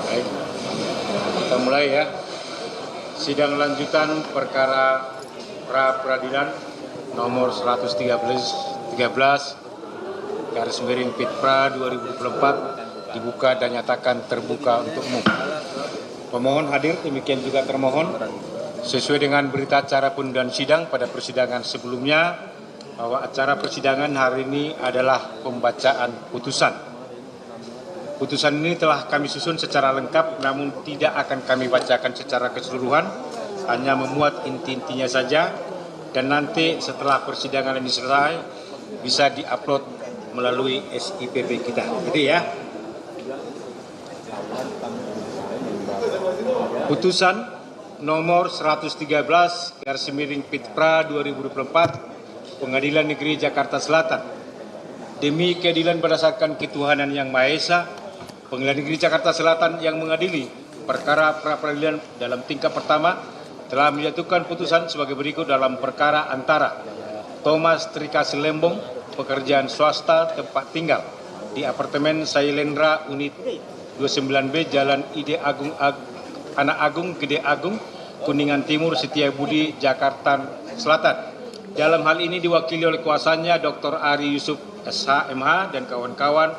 Baik, kita mulai ya. Sidang lanjutan perkara pra peradilan nomor 113 garis miring Pitpra 2024 dibuka dan nyatakan terbuka untuk umum. Pemohon hadir, demikian juga termohon. Sesuai dengan berita acara penundaan sidang pada persidangan sebelumnya, bahwa acara persidangan hari ini adalah pembacaan putusan. Putusan ini telah kami susun secara lengkap, namun tidak akan kami bacakan secara keseluruhan, hanya memuat inti-intinya saja, dan nanti setelah persidangan ini selesai, bisa diupload melalui SIPP kita. Gitu ya. Putusan nomor 113 garis miring Pitpra 2024 Pengadilan Negeri Jakarta Selatan. Demi keadilan berdasarkan ketuhanan yang Maha Esa, Pengadilan Negeri Jakarta Selatan yang mengadili perkara pra peradilan dalam tingkat pertama telah menjatuhkan putusan sebagai berikut dalam perkara antara Thomas Trikasi Lembong, pekerjaan swasta tempat tinggal di apartemen Sailendra Unit 29B Jalan Ide Agung Anak Agung Gede Agung Kuningan Timur Setiabudi Jakarta Selatan. Dalam hal ini diwakili oleh kuasanya Dr. Ari Yusuf SH.MH dan kawan-kawan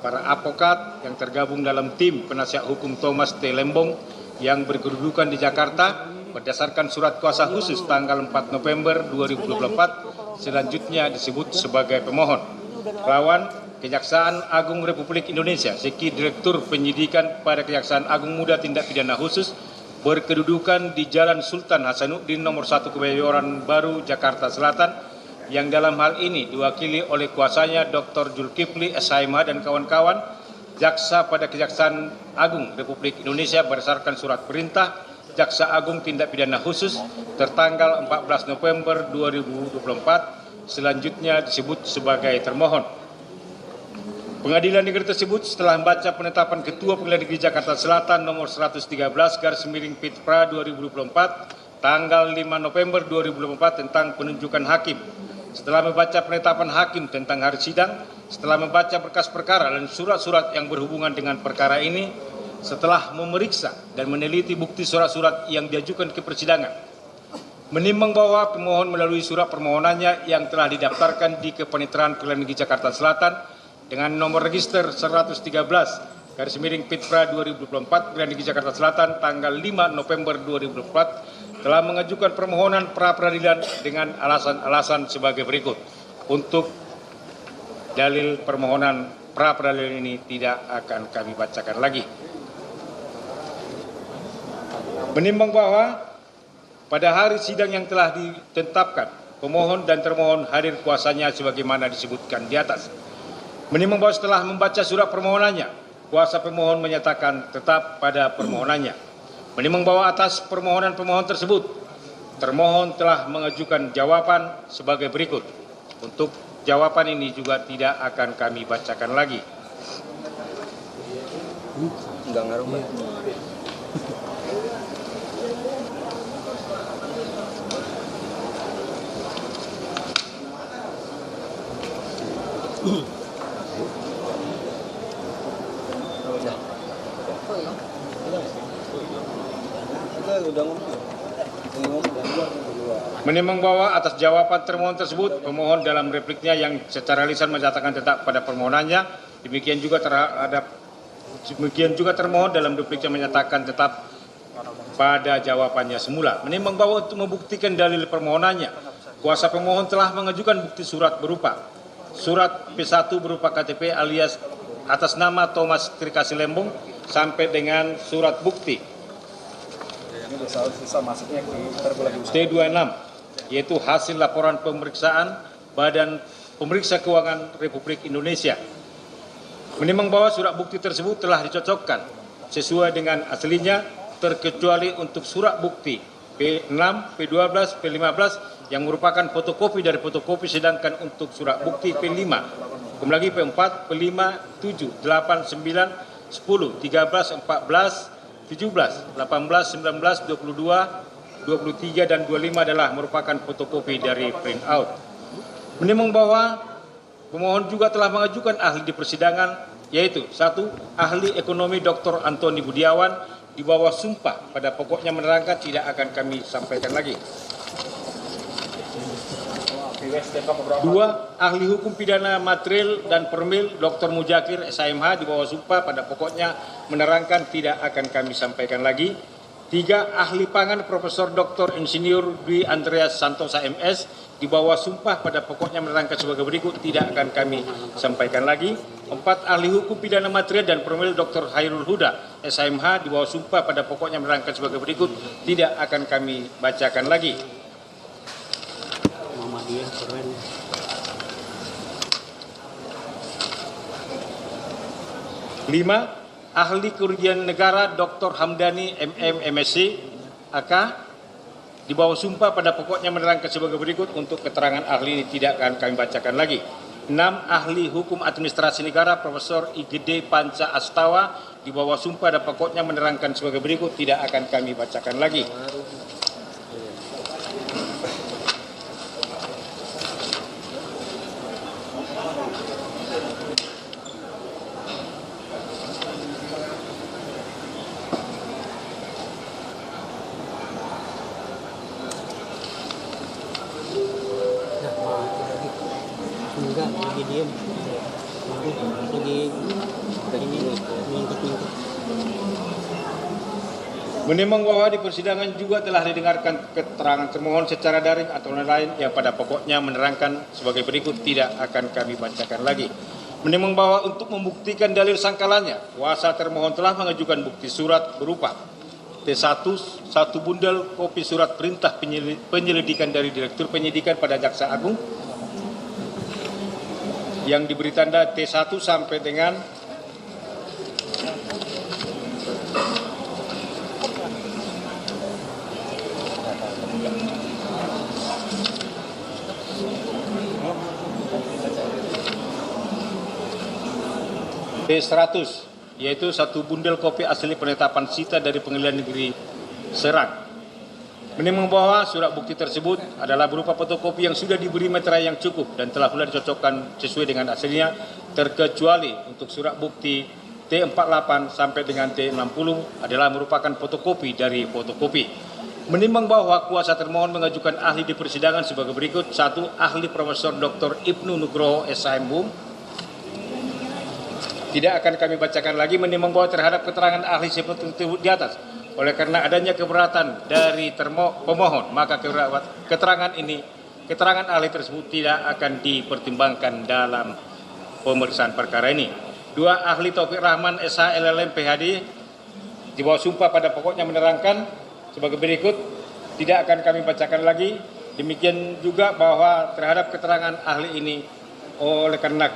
para advokat yang tergabung dalam tim penasihat hukum Thomas T. Lembong yang berkedudukan di Jakarta berdasarkan surat kuasa khusus tanggal 4 November 2024 selanjutnya disebut sebagai pemohon. Lawan Kejaksaan Agung Republik Indonesia, Seki Direktur Penyidikan pada Kejaksaan Agung Muda Tindak Pidana Khusus berkedudukan di Jalan Sultan Hasanuddin nomor 1 Kebayoran Baru Jakarta Selatan yang dalam hal ini diwakili oleh kuasanya Dr. Zulkifli SH.MH dan kawan-kawan jaksa pada Kejaksaan Agung Republik Indonesia berdasarkan surat perintah Jaksa Agung Tindak Pidana Khusus tertanggal 14 November 2024 selanjutnya disebut sebagai termohon. Pengadilan negeri tersebut setelah membaca penetapan Ketua Pengadilan Negeri Jakarta Selatan nomor 113 garis miring Pitpra 2024 tanggal 5 November 2024 tentang penunjukan hakim. Setelah membaca penetapan hakim tentang hari sidang, setelah membaca berkas perkara dan surat-surat yang berhubungan dengan perkara ini, setelah memeriksa dan meneliti bukti surat-surat yang diajukan ke persidangan, menimbang bahwa pemohon melalui surat permohonannya yang telah didaftarkan di Kepaniteraan Pengadilan Negeri Jakarta Selatan dengan nomor register 113 garis miring Pitpra 2024 Pengadilan Negeri Jakarta Selatan tanggal 5 November 2024 telah mengajukan permohonan pra peradilan dengan alasan-alasan sebagai berikut. Untuk dalil permohonan pra peradilan ini tidak akan kami bacakan lagi. Menimbang bahwa pada hari sidang yang telah ditetapkan, pemohon dan termohon hadir kuasanya sebagaimana disebutkan di atas. Menimbang bahwa setelah membaca surat permohonannya, kuasa pemohon menyatakan tetap pada permohonannya. Menimbang bahwa atas permohonan pemohon tersebut, termohon telah mengajukan jawaban sebagai berikut. Untuk jawaban ini juga tidak akan kami bacakan lagi. Enggak ngaruh, Mbak. Menimbang bahwa atas jawaban termohon tersebut, pemohon dalam repliknya yang secara lisan menyatakan tetap pada permohonannya, demikian juga termohon dalam repliknya menyatakan tetap pada jawabannya semula. Menimbang bahwa untuk membuktikan dalil permohonannya, kuasa pemohon telah mengajukan bukti surat berupa surat P1 berupa KTP alias atas nama Thomas Trikasi Lembong sampai dengan surat bukti T26 yaitu hasil laporan pemeriksaan Badan Pemeriksa Keuangan Republik Indonesia. Menimbang bahwa surat bukti tersebut telah dicocokkan sesuai dengan aslinya terkecuali untuk surat bukti P6, P12, P15 yang merupakan fotokopi dari fotokopi, sedangkan untuk surat bukti P5, kemudian lagi P4, P5, 7, 8, 9, 10, 13, 14, 17, 18, 19, 22, 23, dan 25 adalah merupakan fotokopi dari print out. Menimbang bahwa Pemohon juga telah mengajukan ahli di persidangan, yaitu 1. Ahli ekonomi Dr. Antoni Budiawan di bawah sumpah pada pokoknya menerangkan tidak akan kami sampaikan lagi. 2. Ahli hukum pidana material dan formil Dr. Muzakir SHMH di bawah sumpah pada pokoknya menerangkan tidak akan kami sampaikan lagi. 3. Ahli pangan Profesor Dr. Insinyur Dwi Andreas Santosa MS di bawah sumpah pada pokoknya menerangkan sebagai berikut tidak akan kami sampaikan lagi. 4. Ahli hukum pidana material dan formil Dr. Hairul Huda SHMH di bawah sumpah pada pokoknya menerangkan sebagai berikut tidak akan kami bacakan lagi. 5. Ahli kerugian negara Dr. Hamdani MM MSc AK di bawah sumpah pada pokoknya menerangkan sebagai berikut. Untuk keterangan ahli ini tidak akan kami bacakan lagi. 6. Ahli hukum administrasi negara Profesor IGD Panca Astawa di bawah sumpah pada pokoknya menerangkan sebagai berikut tidak akan kami bacakan lagi. Enggak, lagi diem. Lagi mingkut-mingkut. Menimbang bahwa di persidangan juga telah didengarkan keterangan termohon secara daring atau lain yang pada pokoknya menerangkan sebagai berikut tidak akan kami bacakan lagi. Menimbang bahwa untuk membuktikan dalil sangkalannya, kuasa termohon telah mengajukan bukti surat berupa T1, 1 bundel kopi surat perintah penyelidikan dari Direktur Penyidikan pada Jaksa Agung yang diberi tanda T1 sampai dengan T100, yaitu 1 bundel kopi asli penetapan sita dari Pengadilan Negeri Serang. Menimbang bahwa surat bukti tersebut adalah berupa fotokopi yang sudah diberi meterai yang cukup dan telah pula dicocokkan sesuai dengan aslinya, terkecuali untuk surat bukti T48 sampai dengan T60 adalah merupakan fotokopi dari fotokopi. Menimbang bahwa kuasa termohon mengajukan ahli di persidangan sebagai berikut. 1. Ahli Profesor Dr. Ibnu Nugroho SHMH tidak akan kami bacakan lagi. Menimbang bahwa terhadap keterangan ahli seperti itu di atas, oleh karena adanya keberatan dari pemohon, maka keterangan ahli tersebut tidak akan dipertimbangkan dalam pemeriksaan perkara ini. 2. Ahli Taufik Rahman SH LLM PhD di bawah sumpah pada pokoknya menerangkan sebagai berikut tidak akan kami bacakan lagi. Demikian juga bahwa terhadap keterangan ahli ini, oleh karena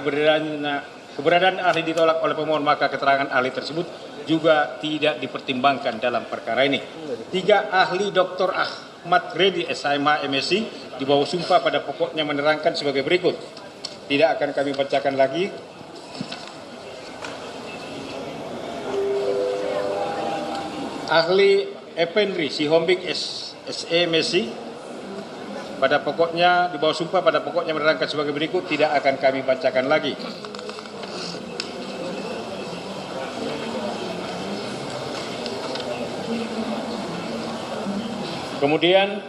keberadaan ahli ditolak oleh pemohon, maka keterangan ahli tersebut juga tidak dipertimbangkan dalam perkara ini. 3. Ahli Dr. Ahmad Reddy SHMH MSc di bawah sumpah pada pokoknya menerangkan sebagai berikut. Tidak akan kami bacakan lagi. Ahli Effendri Sihombing SE MSc pada pokoknya di bawah sumpah pada pokoknya menerangkan sebagai berikut. Tidak akan kami bacakan lagi. Kemudian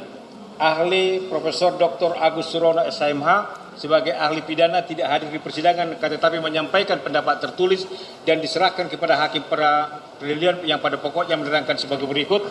ahli Profesor Dr. Agus Surono SHMH sebagai ahli pidana tidak hadir di persidangan, tetapi menyampaikan pendapat tertulis dan diserahkan kepada hakim peradilan yang pada pokoknya menerangkan sebagai berikut.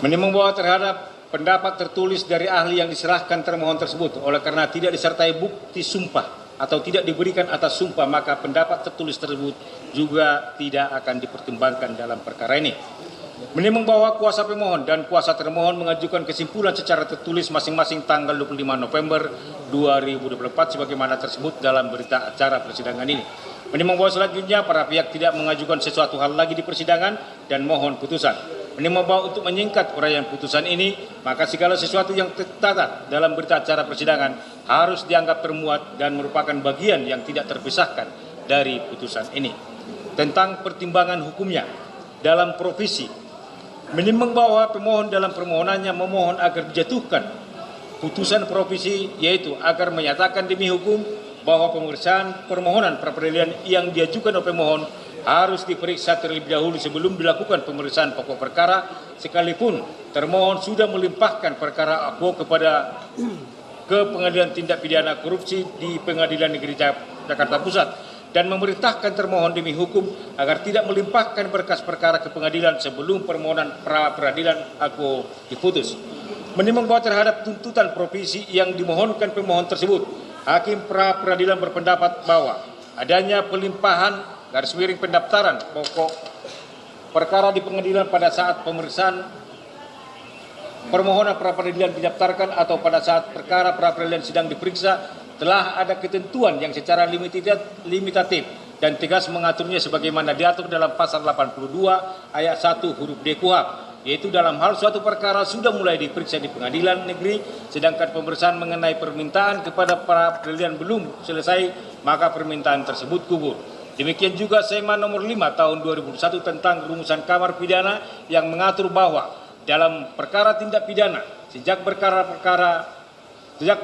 Menimbang bahwa terhadap pendapat tertulis dari ahli yang diserahkan termohon tersebut, oleh karena tidak disertai bukti sumpah atau tidak diberikan atas sumpah, maka pendapat tertulis tersebut juga tidak akan dipertimbangkan dalam perkara ini. Menimbang bahwa kuasa pemohon dan kuasa termohon mengajukan kesimpulan secara tertulis masing-masing tanggal 25 November 2024 sebagaimana tersebut dalam berita acara persidangan ini. Menimbang bahwa selanjutnya para pihak tidak mengajukan sesuatu hal lagi di persidangan dan mohon putusan. Menimbang bahwa untuk menyingkat uraian putusan ini, maka segala sesuatu yang tercatat dalam berita acara persidangan harus dianggap termuat dan merupakan bagian yang tidak terpisahkan dari putusan ini. Tentang pertimbangan hukumnya dalam provisi, menimbang bahwa pemohon dalam permohonannya memohon agar dijatuhkan putusan provisi, yaitu agar menyatakan demi hukum bahwa pemeriksaan permohonan pra-peradilan yang diajukan oleh pemohon harus diperiksa terlebih dahulu sebelum dilakukan pemeriksaan pokok perkara, sekalipun termohon sudah melimpahkan perkara akuo ke Pengadilan Tindak Pidana Korupsi di Pengadilan Negeri Jakarta Pusat dan memerintahkan termohon demi hukum agar tidak melimpahkan berkas perkara ke pengadilan sebelum permohonan pra-peradilan akuo diputus. Menimbang bahwa terhadap tuntutan provisi yang dimohonkan pemohon tersebut, Hakim pra-peradilan berpendapat bahwa adanya pelimpahan pendaftaran pokok perkara di pengadilan pada saat pemeriksaan permohonan pra-peradilan didaftarkan atau pada saat perkara pra-peradilan sedang diperiksa telah ada ketentuan yang secara limitatif dan tegas mengaturnya sebagaimana diatur dalam pasal 82 ayat 1 huruf D KUHP, yaitu dalam hal suatu perkara sudah mulai diperiksa di pengadilan negeri sedangkan pemeriksaan mengenai permintaan kepada pra-peradilan belum selesai, maka permintaan tersebut gugur. Demikian juga SEMA nomor 5 tahun 2001 tentang rumusan kamar pidana yang mengatur bahwa dalam perkara tindak pidana sejak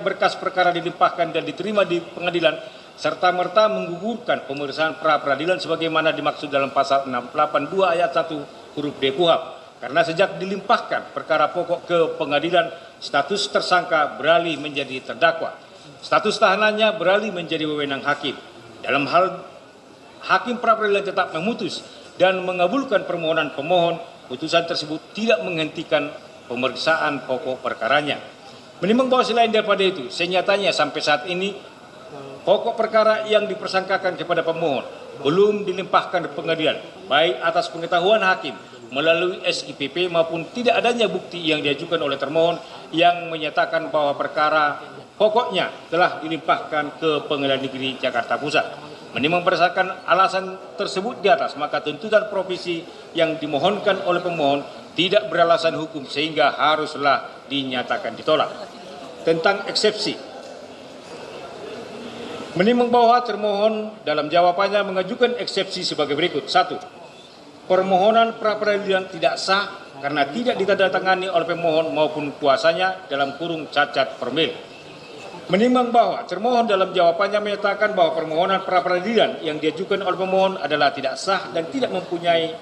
berkas perkara dilimpahkan dan diterima di pengadilan serta-merta menggugurkan pemeriksaan pra-peradilan sebagaimana dimaksud dalam pasal 682 ayat 1 huruf D KUHP. Karena sejak dilimpahkan perkara pokok ke pengadilan, status tersangka beralih menjadi terdakwa. Status tahanannya beralih menjadi wewenang hakim. Dalam hal hakim pra-peradilan tetap memutus dan mengabulkan permohonan pemohon, putusan tersebut tidak menghentikan pemeriksaan pokok perkaranya. Menimbang bahwa selain daripada itu, senyatanya sampai saat ini pokok perkara yang dipersangkakan kepada pemohon belum dilimpahkan ke pengadilan, baik atas pengetahuan hakim melalui SIPP maupun tidak adanya bukti yang diajukan oleh termohon yang menyatakan bahwa perkara pokoknya telah dilimpahkan ke Pengadilan Negeri Jakarta Pusat. Menimbang berdasarkan alasan tersebut di atas, maka tuntutan provisi yang dimohonkan oleh pemohon tidak beralasan hukum sehingga haruslah dinyatakan ditolak. Tentang eksepsi, menimbang bahwa termohon dalam jawabannya mengajukan eksepsi sebagai berikut. 1. Permohonan pra-peradilan tidak sah karena tidak ditandatangani oleh pemohon maupun kuasanya dalam kurung cacat formil. Menimbang bahwa termohon dalam jawabannya menyatakan bahwa permohonan pra-peradilan yang diajukan oleh pemohon adalah tidak sah dan tidak mempunyai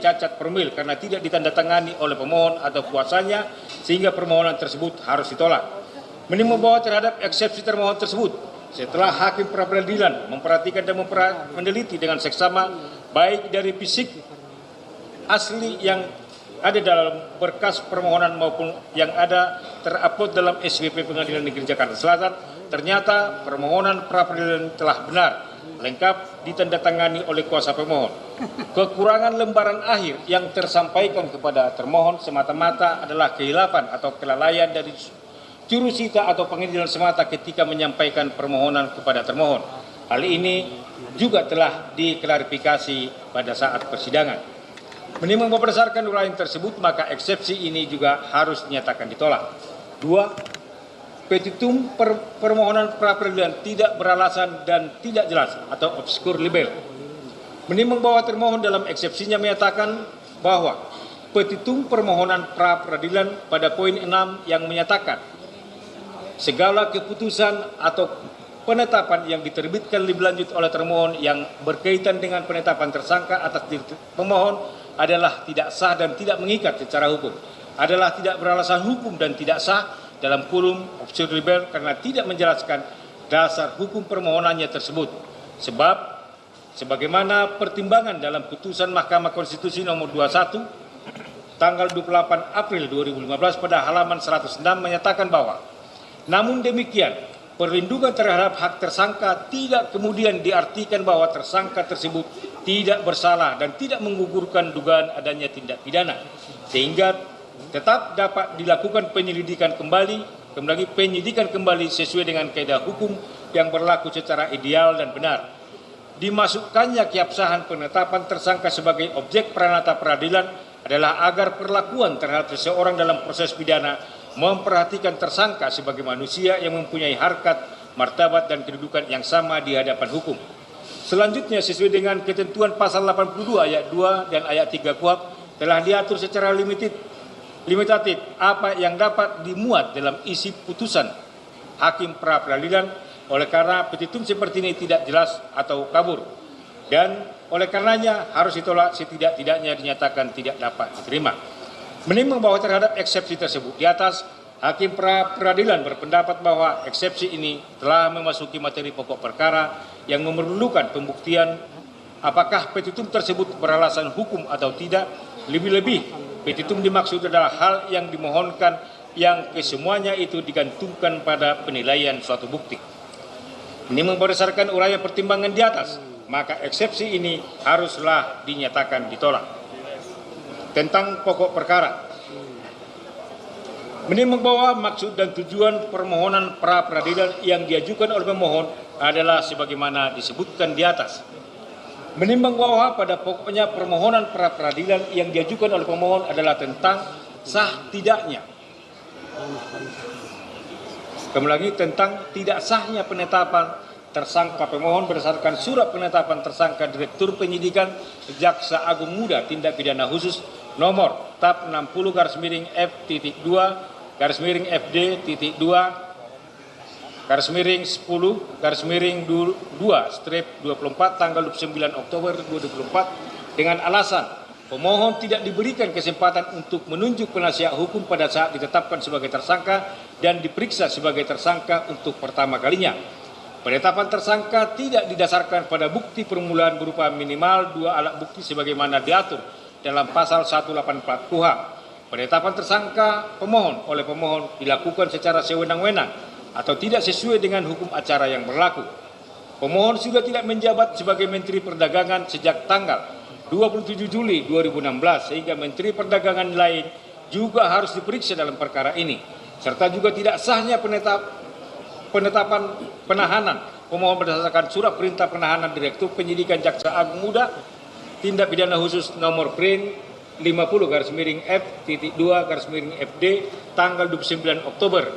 cacat formil karena tidak ditandatangani oleh pemohon atau kuasanya sehingga permohonan tersebut harus ditolak. Menimbang bahwa terhadap eksepsi termohon tersebut, setelah hakim pra-peradilan memperhatikan dan meneliti dengan seksama baik dari fisik asli yang ada dalam berkas permohonan maupun yang ada terupload dalam SPP Pengadilan Negeri Jakarta Selatan, ternyata permohonan pra-peradilan telah benar, lengkap ditandatangani oleh kuasa pemohon. Kekurangan lembaran akhir yang tersampaikan kepada termohon semata-mata adalah kehilafan atau kelalaian dari jurusita atau pengadilan semata ketika menyampaikan permohonan kepada termohon. Hal ini juga telah diklarifikasi pada saat persidangan. Menimbang berdasarkan uraian tersebut, maka eksepsi ini juga harus dinyatakan ditolak. 2. Petitum permohonan pra-peradilan tidak beralasan dan tidak jelas atau obscure libel. Menimbang bahwa termohon dalam eksepsinya menyatakan bahwa petitum permohonan pra-peradilan pada poin 6 yang menyatakan segala keputusan atau penetapan yang diterbitkan lebih lanjut oleh termohon yang berkaitan dengan penetapan tersangka atas diri pemohon adalah tidak sah dan tidak mengikat secara hukum, adalah tidak beralasan hukum dan tidak sah dalam kurung obscure libel karena tidak menjelaskan dasar hukum permohonannya tersebut. Sebab sebagaimana pertimbangan dalam putusan Mahkamah Konstitusi nomor 21 tanggal 28 April 2015 pada halaman 106 menyatakan bahwa namun demikian, perlindungan terhadap hak tersangka tidak kemudian diartikan bahwa tersangka tersebut tidak bersalah dan tidak menggugurkan dugaan adanya tindak pidana, sehingga tetap dapat dilakukan penyidikan kembali sesuai dengan kaidah hukum yang berlaku secara ideal dan benar. dimasukkannya keabsahan penetapan tersangka sebagai objek pranata peradilan adalah agar perlakuan terhadap seseorang dalam proses pidana memperhatikan tersangka sebagai manusia yang mempunyai harkat, martabat, dan kedudukan yang sama di hadapan hukum. Selanjutnya, sesuai dengan ketentuan pasal 82 ayat 2 dan ayat 3 KUHP, telah diatur secara limitatif apa yang dapat dimuat dalam isi putusan hakim pra peradilan. Oleh karena petitum seperti ini tidak jelas atau kabur, dan oleh karenanya harus ditolak setidak-tidaknya dinyatakan tidak dapat diterima. Menimbang bahwa terhadap eksepsi tersebut di atas, hakim pra peradilan berpendapat bahwa eksepsi ini telah memasuki materi pokok perkara yang memerlukan pembuktian apakah petitum tersebut beralasan hukum atau tidak. Lebih-lebih, petitum dimaksud adalah hal yang dimohonkan yang kesemuanya itu digantungkan pada penilaian suatu bukti. Ini berdasarkan uraian pertimbangan di atas, maka eksepsi ini haruslah dinyatakan ditolak. Tentang pokok perkara, menimbang bahwa maksud dan tujuan permohonan pra peradilan yang diajukan oleh pemohon adalah sebagaimana disebutkan di atas. Menimbang bahwa pada pokoknya permohonan pra peradilan yang diajukan oleh pemohon adalah tentang sah tidaknya. Kembali lagi tentang tidak sahnya penetapan tersangka pemohon berdasarkan surat penetapan tersangka Direktur Penyidikan Jaksa Agung Muda Tindak Pidana Khusus nomor TAP 60/F-2/10/2/2/24 tanggal 29 Oktober 2024 dengan alasan pemohon tidak diberikan kesempatan untuk menunjuk penasihat hukum pada saat ditetapkan sebagai tersangka dan diperiksa sebagai tersangka untuk pertama kalinya. Penetapan tersangka tidak didasarkan pada bukti permulaan berupa minimal 2 alat bukti sebagaimana diatur dalam pasal 184 KUHP. Penetapan tersangka pemohon oleh pemohon dilakukan secara sewenang-wenang atau tidak sesuai dengan hukum acara yang berlaku. Pemohon sudah tidak menjabat sebagai Menteri Perdagangan sejak tanggal 27 Juli 2016 sehingga Menteri Perdagangan lain juga harus diperiksa dalam perkara ini. Serta juga tidak sahnya penetapan penahanan pemohon berdasarkan surat perintah penahanan Direktur Penyidikan Jaksa Agung Muda Tindak Pidana Khusus nomor PRIN 50/F-2/FD tanggal 29 Oktober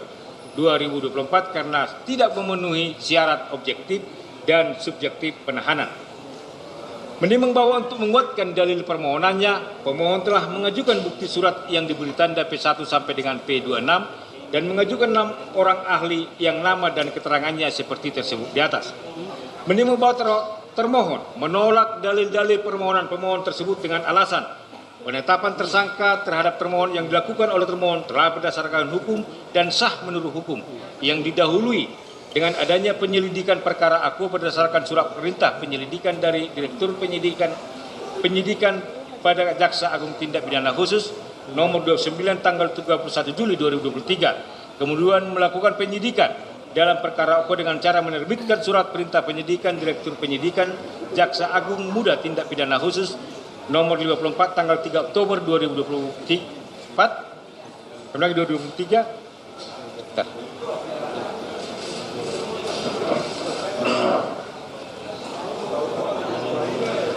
2024 karena tidak memenuhi syarat objektif dan subjektif penahanan. Menimbang bahwa untuk menguatkan dalil permohonannya, pemohon telah mengajukan bukti surat yang diberi tanda P1 sampai dengan P26 dan mengajukan 6 orang ahli yang nama dan keterangannya seperti tersebut di atas. Menimbang bahwa termohon menolak dalil-dalil permohonan pemohon tersebut dengan alasan penetapan tersangka terhadap termohon yang dilakukan oleh termohon telah berdasarkan hukum dan sah menurut hukum yang didahului dengan adanya penyelidikan perkara aku berdasarkan surat perintah penyelidikan dari Direktur Penyidikan pada Jaksa Agung Tindak Pidana Khusus nomor 29 tanggal 31 Juli 2023. Kemudian melakukan penyidikan dalam perkara aku dengan cara menerbitkan surat perintah penyidikan Direktur Penyidikan Jaksa Agung Muda Tindak Pidana Khusus nomor 54 tanggal 3 Oktober 2024. Kemudian 2023.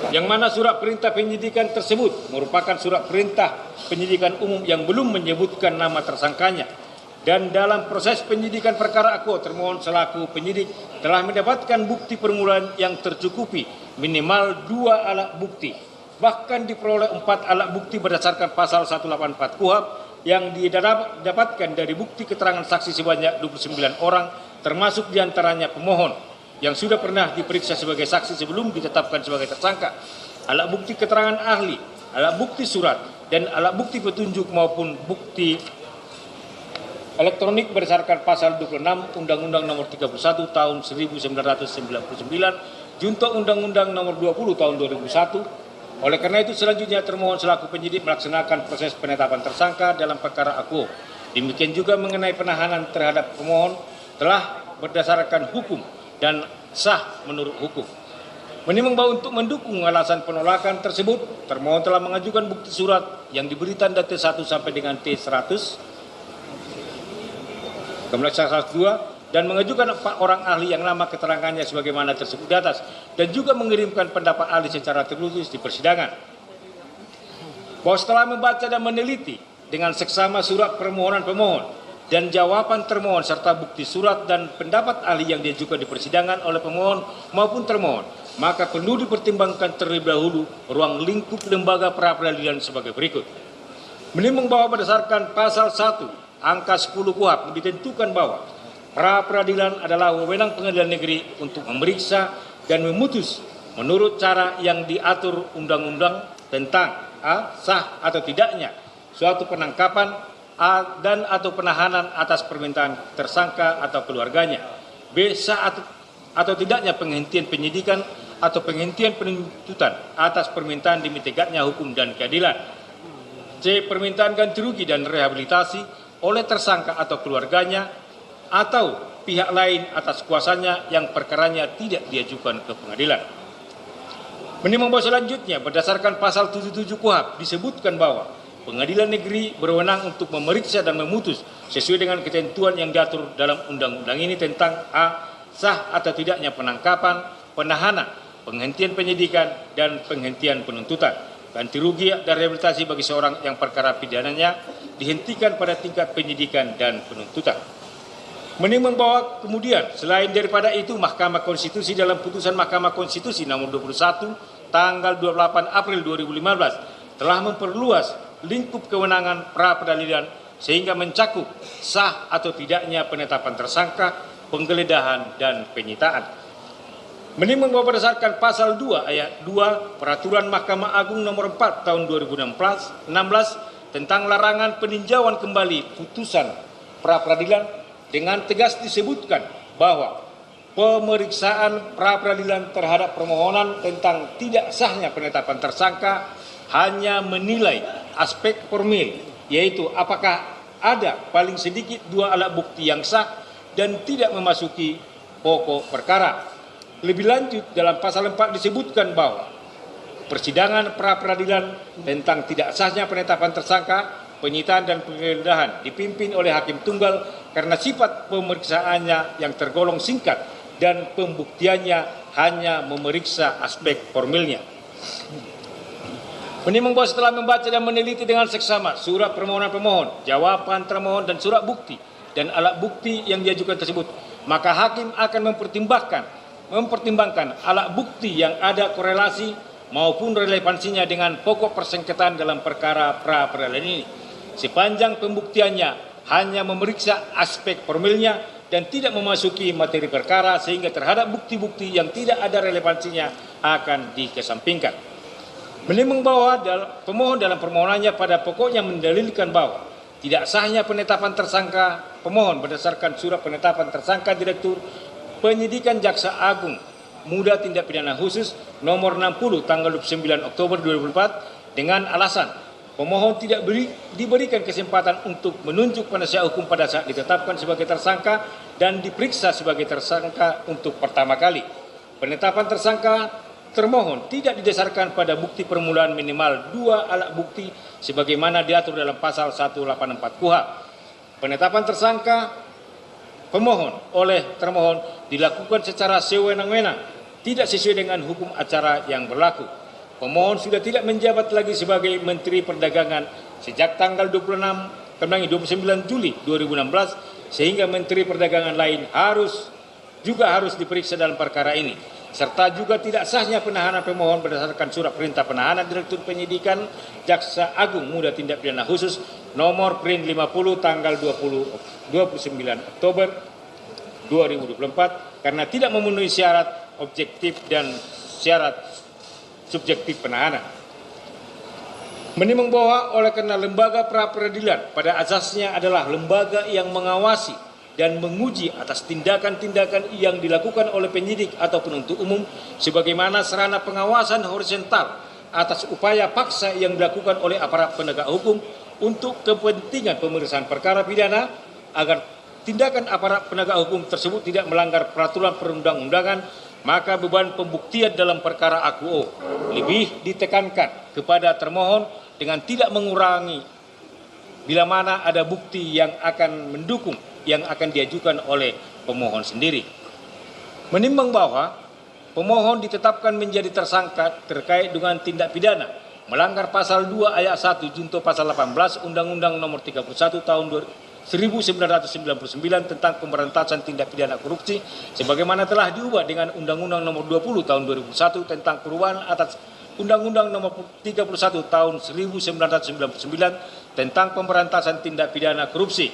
Yang mana surat perintah penyidikan tersebut merupakan surat perintah penyidikan umum yang belum menyebutkan nama tersangkanya. Dan dalam proses penyidikan perkara aku, termohon selaku penyidik telah mendapatkan bukti permulaan yang tercukupi minimal 2 alat bukti. Bahkan diperoleh 4 alat bukti berdasarkan pasal 184 KUHP yang didapatkan dari bukti keterangan saksi sebanyak 29 orang termasuk diantaranya pemohon yang sudah pernah diperiksa sebagai saksi sebelum ditetapkan sebagai tersangka, alat bukti keterangan ahli, alat bukti surat, dan alat bukti petunjuk maupun bukti elektronik berdasarkan pasal 26 Undang-Undang Nomor 31 Tahun 1999, Junto Undang-Undang Nomor 20 Tahun 2001. Oleh karena itu selanjutnya termohon selaku penyidik melaksanakan proses penetapan tersangka dalam perkara aku. Demikian juga mengenai penahanan terhadap pemohon telah berdasarkan hukum dan sah menurut hukum. Menimbang bahwa untuk mendukung alasan penolakan tersebut, termohon telah mengajukan bukti surat yang diberi tanda T1 sampai dengan T100. Kemudian 102 dan mengajukan 4 orang ahli yang lama keterangannya sebagaimana tersebut di atas, dan juga mengirimkan pendapat ahli secara tertulis di persidangan. Bahwa setelah membaca dan meneliti dengan seksama surat permohonan pemohon dan jawaban termohon serta bukti surat dan pendapat ahli yang diajukan di persidangan oleh pemohon maupun termohon, maka perlu dipertimbangkan terlebih dahulu ruang lingkup lembaga pra-peradilan sebagai berikut. Menimbang bahwa berdasarkan pasal 1 angka 10 KUHP ditentukan bahwa pra-peradilan adalah wewenang pengadilan negeri untuk memeriksa dan memutus menurut cara yang diatur undang-undang tentang a. sah atau tidaknya suatu penangkapan dan atau penahanan atas permintaan tersangka atau keluarganya, b. sah atau tidaknya penghentian penyidikan atau penghentian penuntutan atas permintaan demi tegaknya hukum dan keadilan, c. permintaan ganti rugi dan rehabilitasi oleh tersangka atau keluarganya atau pihak lain atas kuasanya yang perkaranya tidak diajukan ke pengadilan. Menimbang bahwa selanjutnya berdasarkan pasal 77 KUHP disebutkan bahwa pengadilan negeri berwenang untuk memeriksa dan memutus sesuai dengan ketentuan yang diatur dalam undang-undang ini tentang a. sah atau tidaknya penangkapan, penahanan, penghentian penyidikan dan penghentian penuntutan, ganti rugi dan rehabilitasi bagi seorang yang perkara pidananya dihentikan pada tingkat penyidikan dan penuntutan. Menimbang bahwa kemudian selain daripada itu Mahkamah Konstitusi dalam putusan Mahkamah Konstitusi nomor 21 tanggal 28 April 2015 telah memperluas lingkup kewenangan pra-peradilan sehingga mencakup sah atau tidaknya penetapan tersangka, penggeledahan dan penyitaan. Menimbang bahwa berdasarkan pasal 2 ayat 2 Peraturan Mahkamah Agung nomor 4 tahun 2016 tentang larangan peninjauan kembali putusan pra-peradilan, dengan tegas disebutkan bahwa pemeriksaan pra-peradilan terhadap permohonan tentang tidak sahnya penetapan tersangka hanya menilai aspek formil, yaitu apakah ada paling sedikit 2 alat bukti yang sah dan tidak memasuki pokok perkara. Lebih lanjut dalam pasal 4 disebutkan bahwa persidangan pra-peradilan tentang tidak sahnya penetapan tersangka, penyitaan dan penggeledahan dipimpin oleh hakim tunggal karena sifat pemeriksaannya yang tergolong singkat dan pembuktiannya hanya memeriksa aspek formilnya. Menimbang bahwa setelah membaca dan meneliti dengan seksama surat permohonan pemohon, jawaban termohon dan surat bukti dan alat bukti yang diajukan tersebut, maka hakim akan mempertimbangkan alat bukti yang ada korelasi maupun relevansinya dengan pokok persengketaan dalam perkara pra-peradilan ini. Sepanjang pembuktiannya hanya memeriksa aspek formilnya dan tidak memasuki materi perkara sehingga terhadap bukti-bukti yang tidak ada relevansinya akan dikesampingkan. Menimbang bahwa pemohon dalam permohonannya pada pokoknya mendalilkan bahwa tidak sahnya penetapan tersangka pemohon berdasarkan surat penetapan tersangka Direktur Penyidikan Jaksa Agung Muda Tindak Pidana Khusus nomor 60 tanggal 29 Oktober 2004 dengan alasan pemohon tidak diberikan kesempatan untuk menunjuk penasihat hukum pada saat ditetapkan sebagai tersangka dan diperiksa sebagai tersangka untuk pertama kali. Penetapan tersangka termohon tidak didasarkan pada bukti permulaan minimal 2 alat bukti sebagaimana diatur dalam pasal 184 KUHP. Penetapan tersangka pemohon oleh termohon dilakukan secara sewenang-wenang, tidak sesuai dengan hukum acara yang berlaku. Pemohon sudah tidak menjabat lagi sebagai Menteri Perdagangan sejak tanggal 29 Juli 2016 sehingga Menteri Perdagangan lain harus diperiksa dalam perkara ini, serta juga tidak sahnya penahanan pemohon berdasarkan surat perintah penahanan Direktur Penyidikan Jaksa Agung Muda Tindak Pidana Khusus nomor PRIN 50 tanggal 29 Oktober 2024 karena tidak memenuhi syarat objektif dan syarat subjektif penahanan. Menimbang bahwa oleh karena lembaga pra-peradilan pada asasnya adalah lembaga yang mengawasi dan menguji atas tindakan-tindakan yang dilakukan oleh penyidik atau penuntut umum sebagaimana sarana pengawasan horizontal atas upaya paksa yang dilakukan oleh aparat penegak hukum untuk kepentingan pemeriksaan perkara pidana agar tindakan aparat penegak hukum tersebut tidak melanggar peraturan perundang-undangan, maka beban pembuktian dalam perkara akuo lebih ditekankan kepada termohon dengan tidak mengurangi bila mana ada bukti yang akan mendukung yang akan diajukan oleh pemohon sendiri. Menimbang bahwa pemohon ditetapkan menjadi tersangka terkait dengan tindak pidana melanggar pasal 2 ayat 1 junto pasal 18 Undang-Undang Nomor 31 tahun 1999 tentang pemberantasan tindak pidana korupsi sebagaimana telah diubah dengan Undang-Undang Nomor 20 tahun 2001 tentang perubahan atas Undang-Undang Nomor 31 tahun 1999 tentang pemberantasan tindak pidana korupsi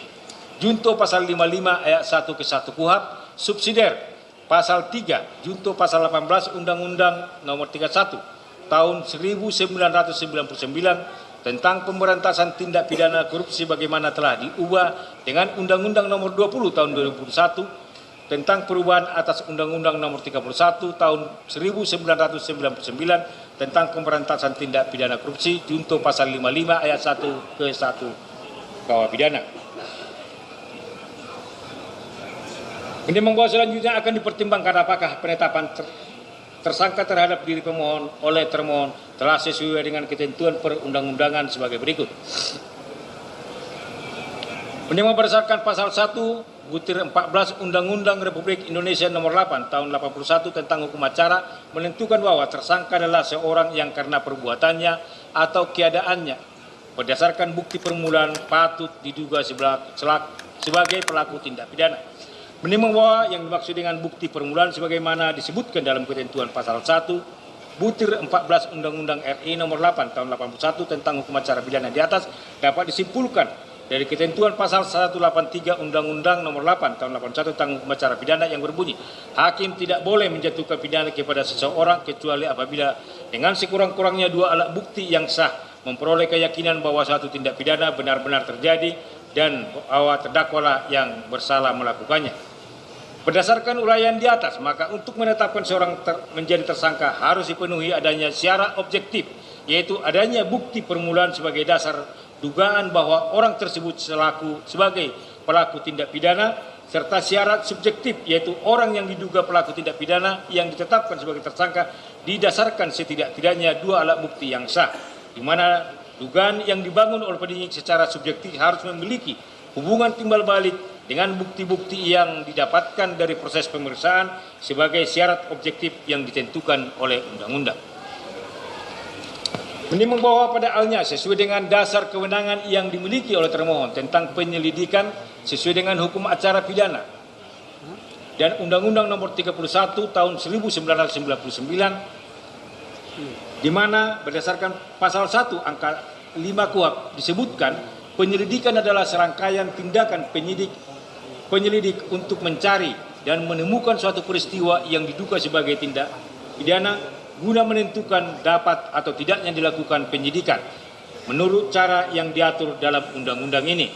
junto pasal 55 ayat 1 ke 1 KUHP subsidiar pasal 3 junto pasal 18 Undang-Undang Nomor 31 tahun 1999 tentang pemberantasan tindak pidana korupsi bagaimana telah diubah dengan Undang-Undang Nomor 20 tahun 2001 tentang perubahan atas Undang-Undang Nomor 31 tahun 1999 tentang pemberantasan tindak pidana korupsi junto pasal 55 ayat 1 ke 1 KUH pidana. Ini membawa selanjutnya akan dipertimbangkan apakah penetapan tersangka terhadap diri pemohon oleh termohon telah sesuai dengan ketentuan perundang-undangan sebagai berikut. Menimbang berdasarkan pasal 1 butir 14 Undang-Undang Republik Indonesia Nomor 8 tahun 81 tentang hukum acara menentukan bahwa tersangka adalah seorang yang karena perbuatannya atau keadaannya berdasarkan bukti permulaan patut diduga sebagai pelaku tindak pidana. Menimbang bahwa yang dimaksud dengan bukti permulaan sebagaimana disebutkan dalam ketentuan pasal 1 butir 14 Undang-Undang RI Nomor 8 tahun 81 tentang hukum acara pidana di atas dapat disimpulkan dari ketentuan pasal 183 Undang-Undang Nomor 8 tahun 81 tentang hukum acara pidana yang berbunyi hakim tidak boleh menjatuhkan pidana kepada seseorang kecuali apabila dengan sekurang-kurangnya dua alat bukti yang sah memperoleh keyakinan bahwa suatu tindak pidana benar-benar terjadi dan bahwa terdakwalah yang bersalah melakukannya. Berdasarkan uraian di atas, maka untuk menetapkan seorang menjadi tersangka harus dipenuhi adanya syarat objektif, yaitu adanya bukti permulaan sebagai dasar dugaan bahwa orang tersebut sebagai pelaku tindak pidana, serta syarat subjektif, yaitu orang yang diduga pelaku tindak pidana yang ditetapkan sebagai tersangka didasarkan setidak-tidaknya dua alat bukti yang sah, di mana dugaan yang dibangun oleh penyidik secara subjektif harus memiliki hubungan timbal balik dengan bukti-bukti yang didapatkan dari proses pemeriksaan sebagai syarat objektif yang ditentukan oleh undang-undang. Menimbang bahwa pada halnya sesuai dengan dasar kewenangan yang dimiliki oleh termohon tentang penyelidikan sesuai dengan hukum acara pidana dan Undang-Undang Nomor 31 tahun 1999 di mana berdasarkan pasal 1 angka 5 KUHP disebutkan penyelidikan adalah serangkaian tindakan penyelidik untuk mencari dan menemukan suatu peristiwa yang diduga sebagai tindak pidana guna menentukan dapat atau tidaknya dilakukan penyidikan menurut cara yang diatur dalam undang-undang ini.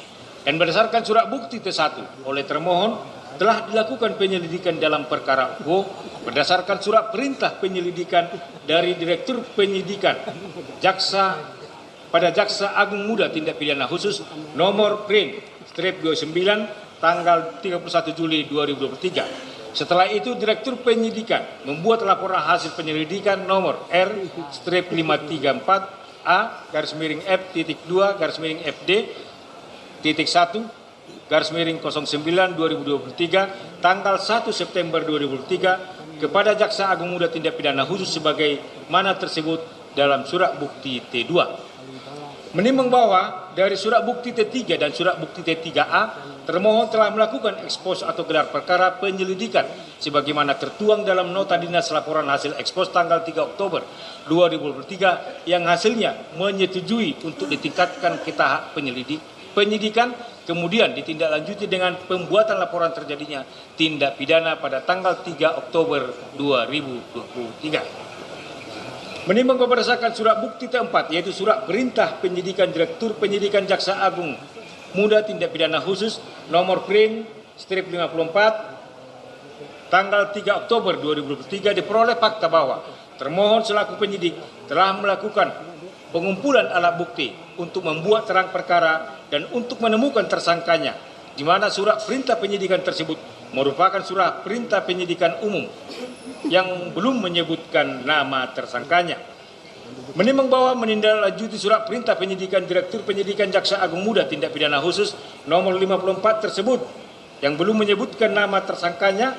Dan berdasarkan surat bukti T1 oleh termohon telah dilakukan penyelidikan dalam perkara UO berdasarkan surat perintah penyelidikan dari Direktur Penyidikan pada Jaksa Agung Muda Tindak Pidana Khusus nomor PRIN-29 tanggal 31 Juli 2023. Setelah itu Direktur Penyidikan membuat laporan hasil penyelidikan nomor R-534A-FD.2-FD.1-09/09 tanggal 1 September 2003 kepada Jaksa Agung Muda Tindak Pidana Khusus sebagaimana tersebut dalam surat bukti T2. Menimbang bahwa dari surat bukti T3 dan surat bukti T3A termohon telah melakukan ekspos atau gelar perkara penyelidikan sebagaimana tertuang dalam nota dinas laporan hasil ekspos tanggal 3 Oktober 2023 yang hasilnya menyetujui untuk ditingkatkan ke tahap penyidikan kemudian ditindaklanjuti dengan pembuatan laporan terjadinya tindak pidana pada tanggal 3 Oktober 2023. Menimbang berdasarkan surat bukti T4 yaitu surat perintah penyidikan Direktur Penyidikan Jaksa Agung Muda Tindak Pidana Khusus nomor PRIN-54 tanggal 3 Oktober 2023 diperoleh fakta bahwa termohon selaku penyidik telah melakukan pengumpulan alat bukti untuk membuat terang perkara dan untuk menemukan tersangkanya, di mana surat perintah penyidikan tersebut merupakan surat perintah penyidikan umum yang belum menyebutkan nama tersangkanya. Menimbang bahwa menindaklanjuti surat perintah penyidikan Direktur Penyidikan Jaksa Agung Muda Tindak Pidana Khusus nomor 54 tersebut yang belum menyebutkan nama tersangkanya,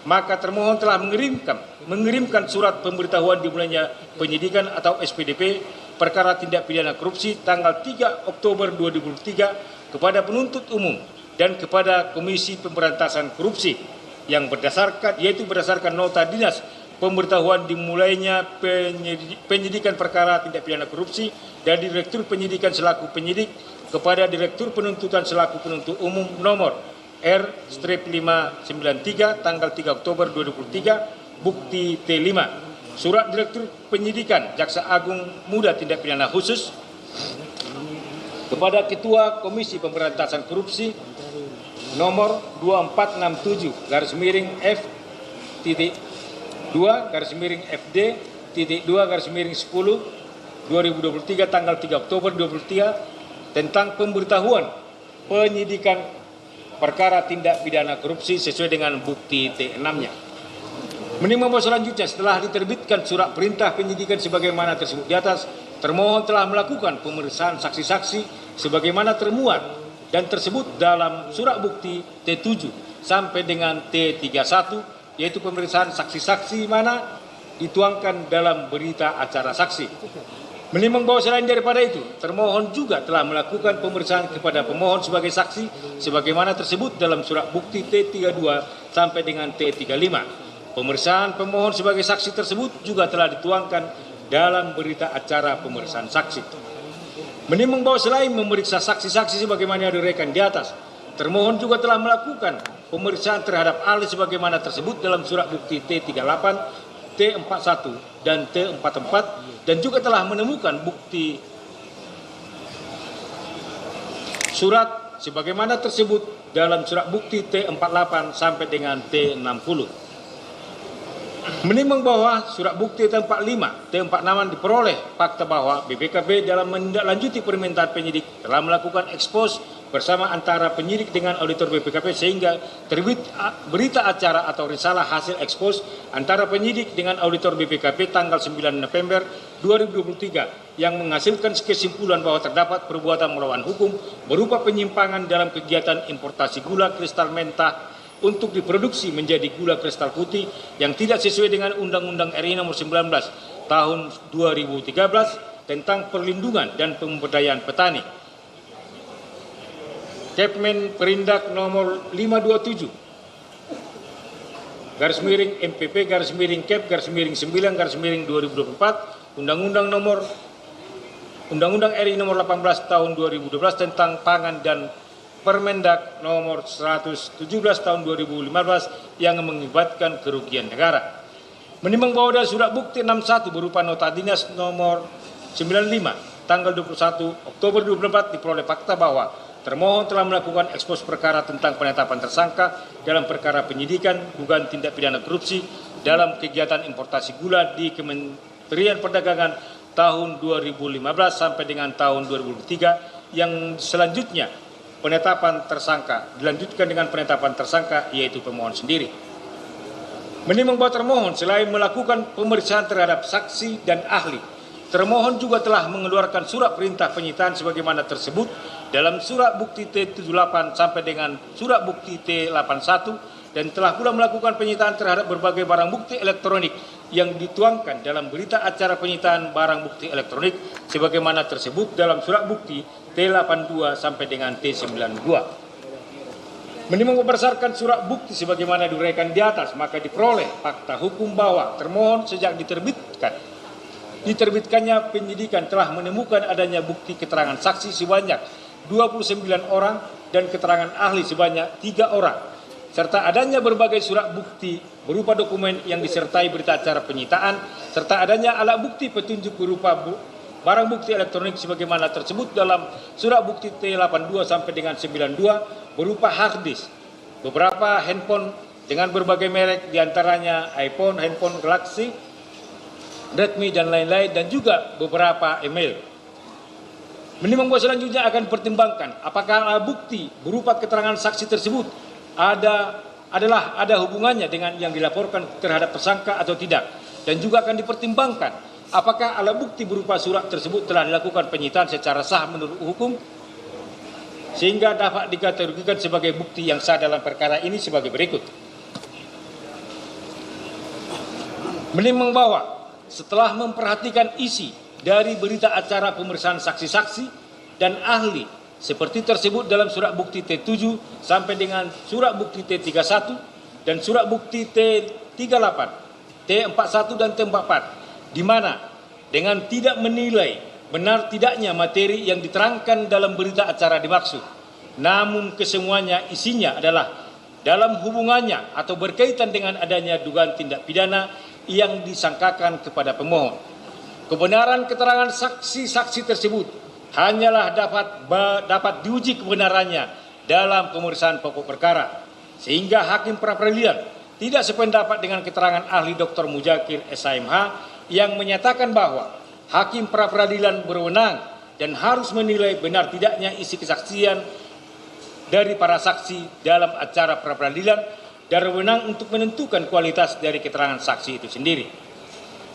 maka termohon telah mengirimkan surat pemberitahuan dimulainya penyidikan atau SPDP perkara tindak pidana korupsi tanggal 3 Oktober 2023 kepada penuntut umum dan kepada Komisi Pemberantasan Korupsi yang berdasarkan nota dinas pemberitahuan dimulainya penyidikan perkara tindak pidana korupsi dari Direktur Penyidikan selaku penyidik kepada Direktur Penuntutan selaku penuntut umum nomor R-593 tanggal 3 Oktober 2023 bukti T5. Surat Direktur Penyidikan Jaksa Agung Muda Tindak Pidana Khusus kepada Ketua Komisi Pemberantasan Korupsi nomor 2467/F2/FD2/10/2023 tanggal 3 Oktober 2023 tentang pemberitahuan penyidikan perkara tindak pidana korupsi sesuai dengan bukti T6-nya. Menimbang bahwa selanjutnya setelah diterbitkan surat perintah penyidikan sebagaimana tersebut di atas, termohon telah melakukan pemeriksaan saksi-saksi sebagaimana termuat dan tersebut dalam surat bukti T7 sampai dengan T31, yaitu pemeriksaan saksi-saksi mana dituangkan dalam berita acara saksi. Menimbang bahwa selain daripada itu, termohon juga telah melakukan pemeriksaan kepada pemohon sebagai saksi sebagaimana tersebut dalam surat bukti T32 sampai dengan T35. Pemeriksaan pemohon sebagai saksi tersebut juga telah dituangkan dalam berita acara pemeriksaan saksi. Menimbang bahwa selain memeriksa saksi-saksi sebagaimana diuraikan di atas, termohon juga telah melakukan pemeriksaan terhadap ahli sebagaimana tersebut dalam surat bukti T38, T41 dan T44 dan juga telah menemukan bukti surat sebagaimana tersebut dalam surat bukti T48 sampai dengan T60. Menimbang bahwa surat bukti T45, T46 diperoleh fakta bahwa BPKP dalam menindaklanjuti permintaan penyidik telah melakukan ekspos bersama antara penyidik dengan auditor BPKP sehingga terbit berita acara atau risalah hasil ekspos antara penyidik dengan auditor BPKP tanggal 9 November 2023 yang menghasilkan kesimpulan bahwa terdapat perbuatan melawan hukum berupa penyimpangan dalam kegiatan importasi gula kristal mentah untuk diproduksi menjadi gula kristal putih yang tidak sesuai dengan Undang-Undang RI Nomor 19 Tahun 2013 tentang Perlindungan dan Pemberdayaan Petani. Kepmen Perindak Nomor 527 /MPP /Kep /9 /2024 Undang-Undang RI Nomor 18 Tahun 2012 tentang Pangan dan Permendak Nomor 117 Tahun 2015 yang mengakibatkan kerugian negara. Menimbang bahwa ada surat bukti 61 berupa nota dinas nomor 95 tanggal 21 Oktober 2024 diperoleh fakta bahwa termohon telah melakukan ekspos perkara tentang penetapan tersangka dalam perkara penyidikan dugaan tindak pidana korupsi dalam kegiatan importasi gula di Kementerian Perdagangan tahun 2015 sampai dengan tahun 2003 yang selanjutnya penetapan tersangka dilanjutkan dengan penetapan tersangka yaitu pemohon sendiri. Menimbang bahwa termohon selain melakukan pemeriksaan terhadap saksi dan ahli, termohon juga telah mengeluarkan surat perintah penyitaan sebagaimana tersebut dalam surat bukti T78 sampai dengan surat bukti T81 dan telah pula melakukan penyitaan terhadap berbagai barang bukti elektronik yang dituangkan dalam berita acara penyitaan barang bukti elektronik sebagaimana tersebut dalam surat bukti T82 sampai dengan T92. Menimbang berdasarkan surat bukti sebagaimana diuraikan di atas, maka diperoleh fakta hukum bahwa termohon sejak diterbitkannya penyidikan telah menemukan adanya bukti keterangan saksi sebanyak 29 orang dan keterangan ahli sebanyak 3 orang, serta adanya berbagai surat bukti berupa dokumen yang disertai berita acara penyitaan, serta adanya alat bukti petunjuk berupa barang bukti elektronik sebagaimana tersebut dalam surat bukti T82 sampai dengan 92 berupa hard disk, beberapa handphone dengan berbagai merek diantaranya iPhone, handphone Galaxy, Redmi dan lain-lain dan juga beberapa email. Menimbang bahwa selanjutnya akan dipertimbangkan apakah alat bukti berupa keterangan saksi tersebut ada hubungannya dengan yang dilaporkan terhadap tersangka atau tidak, dan juga akan dipertimbangkan apakah alat bukti berupa surat tersebut telah dilakukan penyitaan secara sah menurut hukum. sehingga dapat dikategorikan sebagai bukti yang sah dalam perkara ini sebagai berikut. Menimbang bahwa setelah memperhatikan isi dari berita acara pemeriksaan saksi-saksi dan ahli seperti tersebut dalam surat bukti T7 sampai dengan surat bukti T31 dan surat bukti T38, T41 dan T44, di mana dengan tidak menilai benar tidaknya materi yang diterangkan dalam berita acara dimaksud, namun kesemuanya isinya adalah dalam hubungannya atau berkaitan dengan adanya dugaan tindak pidana yang disangkakan kepada pemohon. Kebenaran keterangan saksi-saksi tersebut hanyalah dapat diuji kebenarannya dalam pemeriksaan pokok perkara, sehingga hakim pra-peradilan tidak sependapat dengan keterangan ahli Dr. Muzakir SHMH yang menyatakan bahwa hakim pra-peradilan berwenang dan harus menilai benar tidaknya isi kesaksian dari para saksi dalam acara pra-peradilan dan berwenang untuk menentukan kualitas dari keterangan saksi itu sendiri.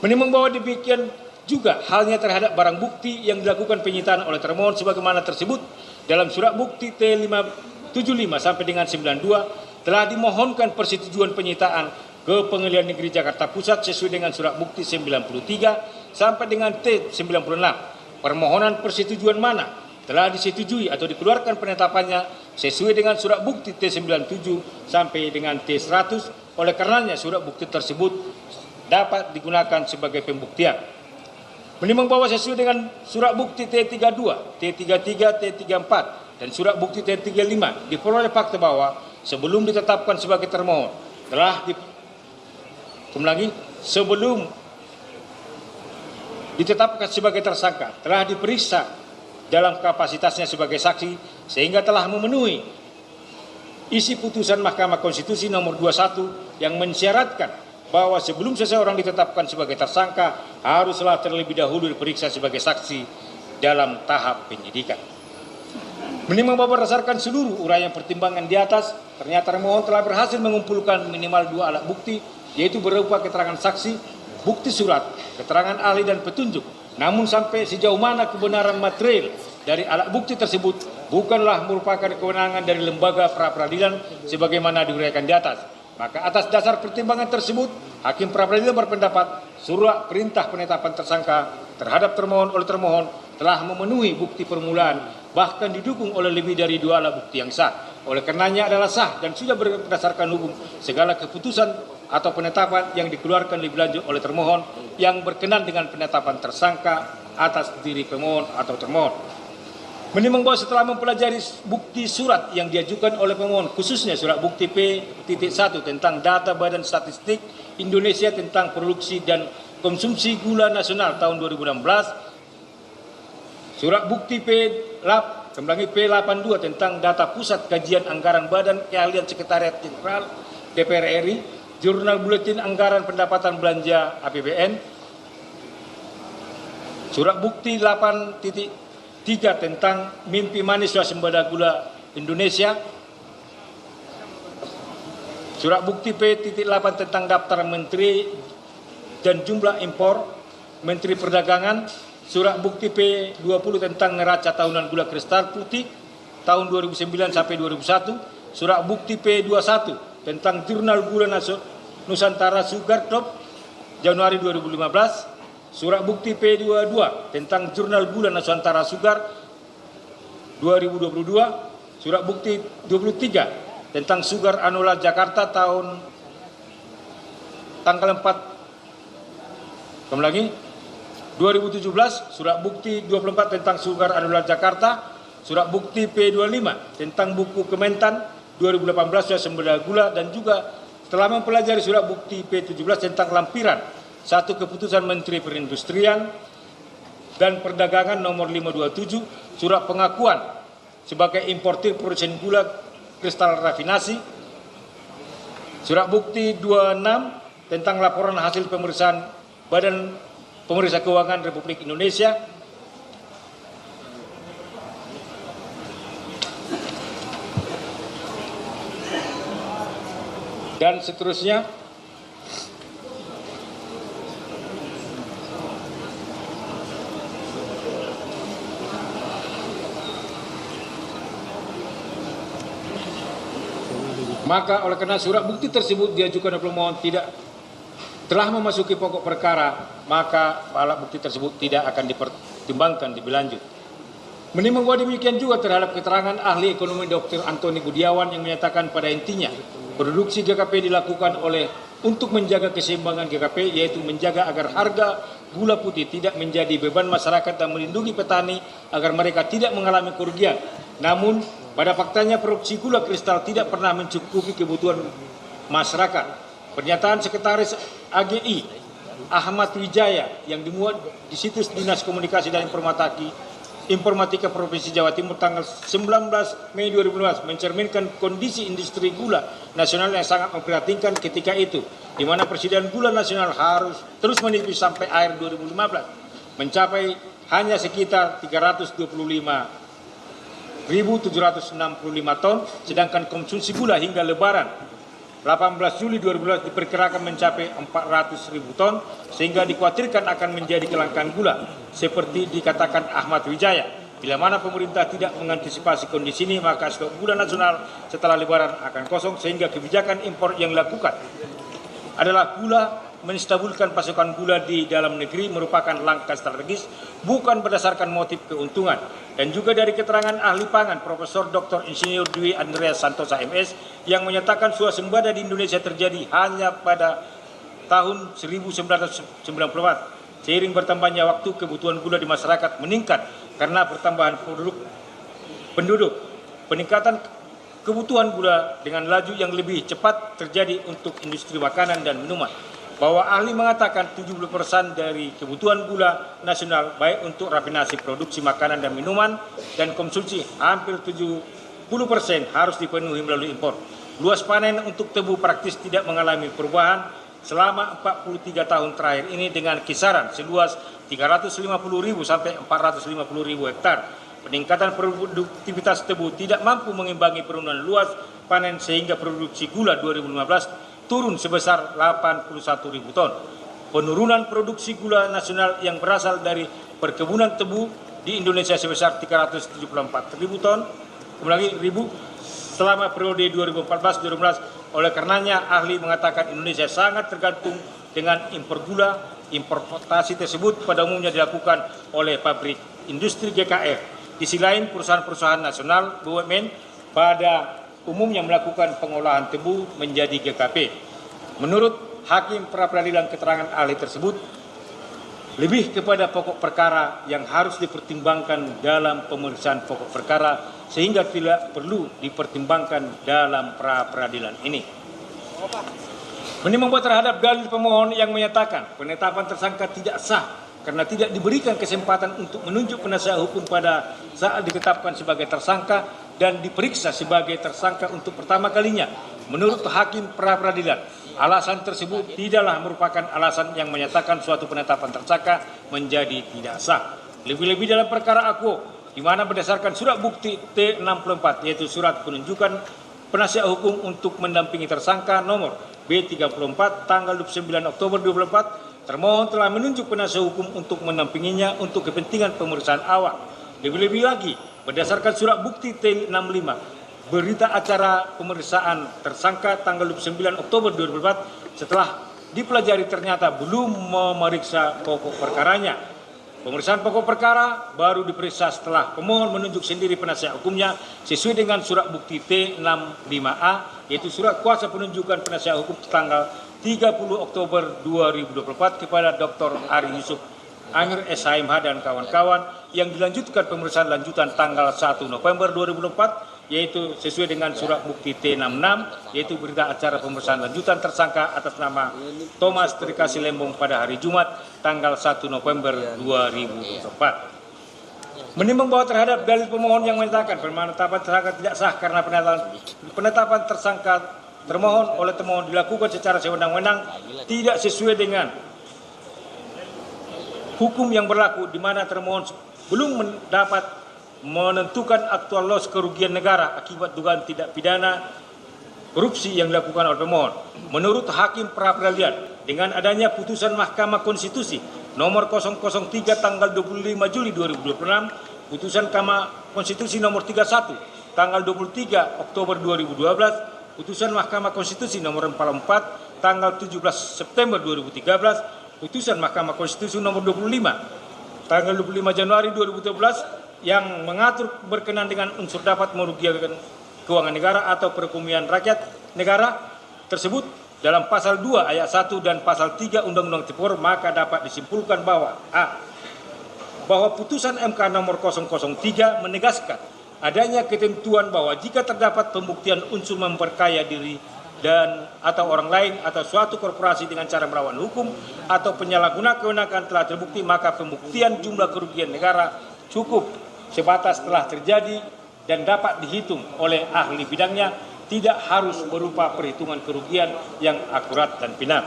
Menimbang bahwa demikian juga halnya terhadap barang bukti yang dilakukan penyitaan oleh termohon sebagaimana tersebut dalam surat bukti T75 sampai dengan 92 telah dimohonkan persetujuan penyitaan ke Pengadilan Negeri Jakarta Pusat sesuai dengan surat bukti 93 sampai dengan T96. Permohonan persetujuan mana telah disetujui atau dikeluarkan penetapannya sesuai dengan surat bukti T97 sampai dengan T100. Oleh karenanya surat bukti tersebut dapat digunakan sebagai pembuktian. Menimbang bahwa sesuai dengan surat bukti T32, T33, T34 dan surat bukti T35 diperoleh fakta bahwa sebelum ditetapkan sebagai termohon sebelum ditetapkan sebagai tersangka telah diperiksa dalam kapasitasnya sebagai saksi sehingga telah memenuhi isi putusan Mahkamah Konstitusi nomor 21 yang mensyaratkan bahwa sebelum seseorang ditetapkan sebagai tersangka haruslah terlebih dahulu diperiksa sebagai saksi dalam tahap penyidikan. Menimbang bahwa berdasarkan seluruh uraian pertimbangan di atas, ternyata termohon telah berhasil mengumpulkan minimal 2 alat bukti, yaitu berupa keterangan saksi, bukti surat, keterangan ahli dan petunjuk. Namun sampai sejauh mana kebenaran material dari alat bukti tersebut bukanlah merupakan kewenangan dari lembaga pra-peradilan sebagaimana diuraikan di atas. Maka atas dasar pertimbangan tersebut, hakim pra-peradilan berpendapat surat perintah penetapan tersangka terhadap termohon oleh termohon telah memenuhi bukti permulaan, bahkan didukung oleh lebih dari 2 alat bukti yang sah. Oleh karenanya adalah sah dan sudah berdasarkan hukum segala keputusan atau penetapan yang dikeluarkan lebih lanjut oleh termohon yang berkenan dengan penetapan tersangka atas diri pemohon atau termohon. Menimbang bahwa setelah mempelajari bukti surat yang diajukan oleh pemohon, khususnya surat bukti P.1 tentang data Badan Statistik Indonesia tentang produksi dan konsumsi gula nasional tahun 2016, surat bukti P82 tentang data Pusat Kajian Anggaran Badan Keahlian Sekretariat Jenderal DPR RI, Jurnal Buletin Anggaran Pendapatan Belanja APBN, surat bukti 8.3 tentang mimpi manis swasembada gula Indonesia, surat bukti P.8 tentang daftar menteri dan jumlah impor Menteri Perdagangan, surat bukti P20 tentang neraca tahunan gula kristal putih tahun 2009 sampai 2001, surat bukti P21 tentang jurnal gula Nusantara Sugar Club Januari 2015, surat bukti P22 tentang jurnal gula Nusantara Sugar 2022, surat bukti 23 tentang Sugar Annual Jakarta tanggal 4 2017, surat bukti 24 tentang Sugar Annual Jakarta, surat bukti P25 tentang buku Kementan 2018 swasembada gula, dan juga setelah mempelajari surat bukti P17 tentang lampiran satu keputusan Menteri Perindustrian dan Perdagangan nomor 527, surat pengakuan sebagai importir produsen gula kristal rafinasi, surat bukti 26 tentang laporan hasil pemeriksaan Badan Pemeriksa Keuangan Republik Indonesia, dan seterusnya. Maka oleh karena surat bukti tersebut diajukan oleh pemohon tidak telah memasuki pokok perkara, maka alat bukti tersebut tidak akan dipertimbangkan lebih lanjut. Menimbang bahwa demikian juga terhadap keterangan ahli ekonomi Dr. Antoni Budiawan yang menyatakan pada intinya produksi GKP dilakukan untuk menjaga keseimbangan GKP, yaitu menjaga agar harga gula putih tidak menjadi beban masyarakat dan melindungi petani agar mereka tidak mengalami kerugian. Namun pada faktanya produksi gula kristal tidak pernah mencukupi kebutuhan masyarakat. Pernyataan Sekretaris AGI Ahmad Wijaya yang dimuat di situs Dinas Komunikasi dan Informatika Provinsi Jawa Timur tanggal 19 Mei 2015 mencerminkan kondisi industri gula nasional yang sangat memprihatinkan ketika itu, di mana persediaan gula nasional harus terus menipis sampai akhir 2015 mencapai hanya sekitar 325.765 ton, sedangkan konsumsi gula hingga Lebaran 18 Juli 2012 diperkirakan mencapai 400.000 ton, sehingga dikhawatirkan akan menjadi kelangkaan gula. Seperti dikatakan Ahmad Wijaya, bila mana pemerintah tidak mengantisipasi kondisi ini, maka stok gula nasional setelah Lebaran akan kosong, sehingga kebijakan impor yang dilakukan adalah menstabilkan pasokan gula di dalam negeri merupakan langkah strategis, bukan berdasarkan motif keuntungan. Dan juga dari keterangan ahli pangan Profesor Dr. Insinyur Dwi Andreas Santosa MS yang menyatakan swasembada di Indonesia terjadi hanya pada tahun 1994. Seiring bertambahnya waktu, kebutuhan gula di masyarakat meningkat karena pertambahan penduduk. Peningkatan kebutuhan gula dengan laju yang lebih cepat terjadi untuk industri makanan dan minuman. Bahwa ahli mengatakan 70% dari kebutuhan gula nasional baik untuk rafinasi produksi makanan dan minuman dan konsumsi hampir 70% harus dipenuhi melalui impor. Luas panen untuk tebu praktis tidak mengalami perubahan selama 43 tahun terakhir ini dengan kisaran seluas 350.000 sampai 450.000 hektar. Peningkatan produktivitas tebu tidak mampu mengimbangi penurunan luas panen sehingga produksi gula 2015 turun sebesar 81.000 ton. Penurunan produksi gula nasional yang berasal dari perkebunan tebu di Indonesia sebesar 374.000 ton, selama periode 2014-2015. Oleh karenanya ahli mengatakan Indonesia sangat tergantung dengan impor gula. Importasi tersebut pada umumnya dilakukan oleh pabrik industri GKF. Di sisi lain perusahaan-perusahaan nasional BUMN pada umumnya melakukan pengolahan tebu menjadi GKP. Menurut Hakim Pra-Peradilan, keterangan ahli tersebut lebih kepada pokok perkara yang harus dipertimbangkan dalam pemeriksaan pokok perkara sehingga tidak perlu dipertimbangkan dalam pra-peradilan ini. Menimbang terhadap dalil pemohon yang menyatakan penetapan tersangka tidak sah karena tidak diberikan kesempatan untuk menunjuk penasihat hukum pada saat ditetapkan sebagai tersangka dan diperiksa sebagai tersangka untuk pertama kalinya. Menurut Hakim Pra-Peradilan, alasan tersebut tidaklah merupakan alasan yang menyatakan suatu penetapan tersangka menjadi tidak sah. Lebih-lebih dalam perkara akuo, di mana berdasarkan surat bukti T64, yaitu surat penunjukan penasihat hukum untuk mendampingi tersangka nomor B34 tanggal 29 Oktober 2024, termohon telah menunjuk penasihat hukum untuk mendampinginya untuk kepentingan pemeriksaan awal. Lebih-lebih lagi, berdasarkan surat bukti T65, berita acara pemeriksaan tersangka tanggal 29 Oktober 2004, setelah dipelajari ternyata belum memeriksa pokok perkaranya. Pemeriksaan pokok perkara baru diperiksa setelah pemohon menunjuk sendiri penasihat hukumnya sesuai dengan surat bukti T65A, yaitu surat kuasa penunjukan penasihat hukum tanggal 30 Oktober 2024 kepada Dr. Ari Yusuf Amir SHMH dan kawan-kawan, yang dilanjutkan pemeriksaan lanjutan tanggal 1 November 2024, yaitu sesuai dengan surat bukti T66, yaitu berita acara pemeriksaan lanjutan tersangka atas nama Thomas Trikasi Lembong pada hari Jumat tanggal 1 November 2024. Menimbang bahwa terhadap dalil pemohon yang menyatakan penetapan tersangka tidak sah karena penetapan tersangka termohon oleh termohon dilakukan secara sewenang-wenang, tidak sesuai dengan hukum yang berlaku, di mana termohon belum mendapat menentukan aktual loss kerugian negara akibat dugaan tindak pidana korupsi yang dilakukan oleh pemohon. Menurut Hakim Pra-Peradilan, dengan adanya putusan Mahkamah Konstitusi nomor 003 tanggal 25 Juli 2026, putusan Mahkamah Konstitusi nomor 31 tanggal 23 Oktober 2012 putusan Mahkamah Konstitusi nomor 44 tanggal 17 September 2013, putusan Mahkamah Konstitusi nomor 25 tanggal 25 Januari 2013 yang mengatur berkenaan dengan unsur dapat merugikan keuangan negara atau perekonomian rakyat negara tersebut dalam pasal 2 ayat 1 dan pasal 3 Undang-Undang Tipikor, maka dapat disimpulkan bahwa bahwa putusan MK nomor 003 menegaskan adanya ketentuan bahwa jika terdapat pembuktian unsur memperkaya diri dan atau orang lain atau suatu korporasi dengan cara melawan hukum atau penyalahguna kewenangan telah terbukti, maka pembuktian jumlah kerugian negara cukup sebatas telah terjadi dan dapat dihitung oleh ahli bidangnya, tidak harus berupa perhitungan kerugian yang akurat dan final.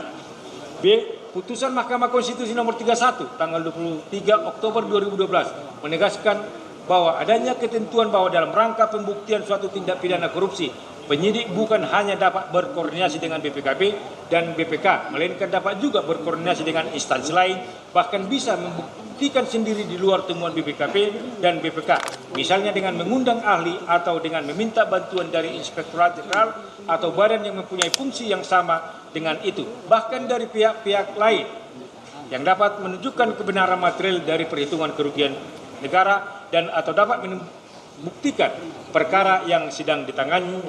B. Putusan Mahkamah Konstitusi nomor 31 tanggal 23 Oktober 2012 menegaskan bahwa adanya ketentuan bahwa dalam rangka pembuktian suatu tindak pidana korupsi, penyidik bukan hanya dapat berkoordinasi dengan BPKB dan BPK, melainkan dapat juga berkoordinasi dengan instansi lain, bahkan bisa membuktikan sendiri di luar temuan BPKB dan BPK, misalnya dengan mengundang ahli atau dengan meminta bantuan dari Inspektorat Jenderal atau badan yang mempunyai fungsi yang sama dengan itu, bahkan dari pihak-pihak lain yang dapat menunjukkan kebenaran material dari perhitungan kerugian negara dan atau dapat membuktikan perkara yang sedang ditangani.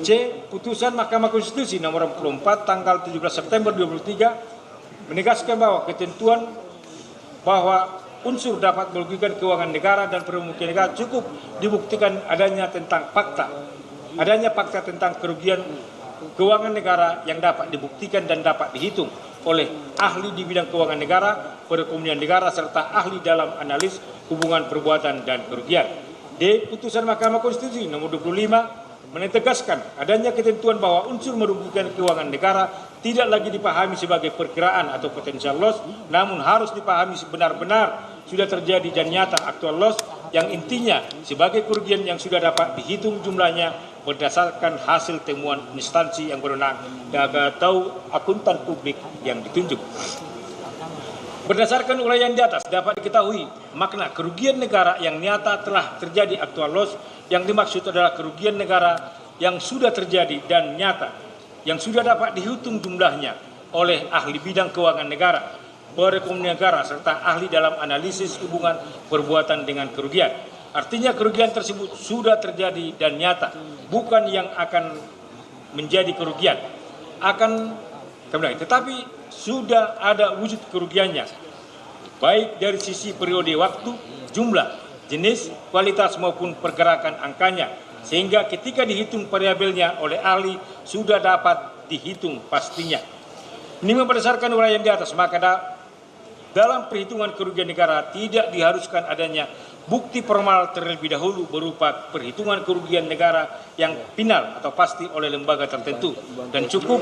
C. Putusan Mahkamah Konstitusi nomor 44 tanggal 17 September 2003 menegaskan bahwa ketentuan bahwa unsur dapat merugikan keuangan negara dan perekonomian negara cukup dibuktikan adanya fakta tentang kerugian keuangan negara yang dapat dibuktikan dan dapat dihitung oleh ahli di bidang keuangan negara, perekonomian negara, serta ahli dalam analis hubungan perbuatan dan kerugian. D. Putusan Mahkamah Konstitusi nomor 25 menegaskan adanya ketentuan bahwa unsur merugikan keuangan negara tidak lagi dipahami sebagai perkiraan atau potential loss, namun harus dipahami benar-benar sudah terjadi dan nyata actual loss, yang intinya sebagai kerugian yang sudah dapat dihitung jumlahnya berdasarkan hasil temuan instansi yang berwenang atau akuntan publik yang ditunjuk. Berdasarkan uraian di atas dapat diketahui makna kerugian negara yang nyata telah terjadi actual loss, yang dimaksud adalah kerugian negara yang sudah terjadi dan nyata, yang sudah dapat dihitung jumlahnya oleh ahli bidang keuangan negara, perekonomian negara, serta ahli dalam analisis hubungan perbuatan dengan kerugian. Artinya kerugian tersebut sudah terjadi dan nyata, bukan yang akan menjadi kerugian, tetapi sudah ada wujud kerugiannya, baik dari sisi periode waktu, jumlah, jenis, kualitas maupun pergerakan angkanya, sehingga ketika dihitung variabelnya oleh ahli sudah dapat dihitung pastinya. Ini berdasarkan uraian di atas, maka dalam perhitungan kerugian negara tidak diharuskan adanya bukti formal terlebih dahulu berupa perhitungan kerugian negara yang final atau pasti oleh lembaga tertentu, dan cukup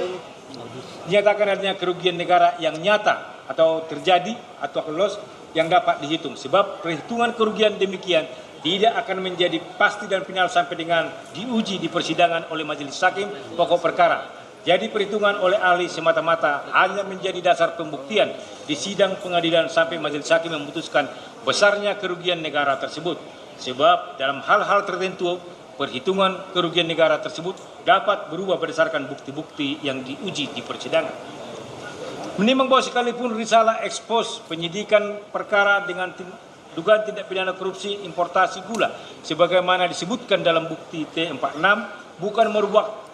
dinyatakan adanya kerugian negara yang nyata atau terjadi atau loss yang dapat dihitung, sebab perhitungan kerugian demikian tidak akan menjadi pasti dan final sampai dengan diuji di persidangan oleh majelis hakim pokok perkara. Jadi perhitungan oleh ahli semata-mata hanya menjadi dasar pembuktian di sidang pengadilan sampai majelis hakim memutuskan besarnya kerugian negara tersebut. Sebab dalam hal-hal tertentu perhitungan kerugian negara tersebut dapat berubah berdasarkan bukti-bukti yang diuji di persidangan. Menimbang bahwa sekalipun risalah ekspos penyidikan perkara dengan dugaan tindak pidana korupsi importasi gula sebagaimana disebutkan dalam bukti T46 bukan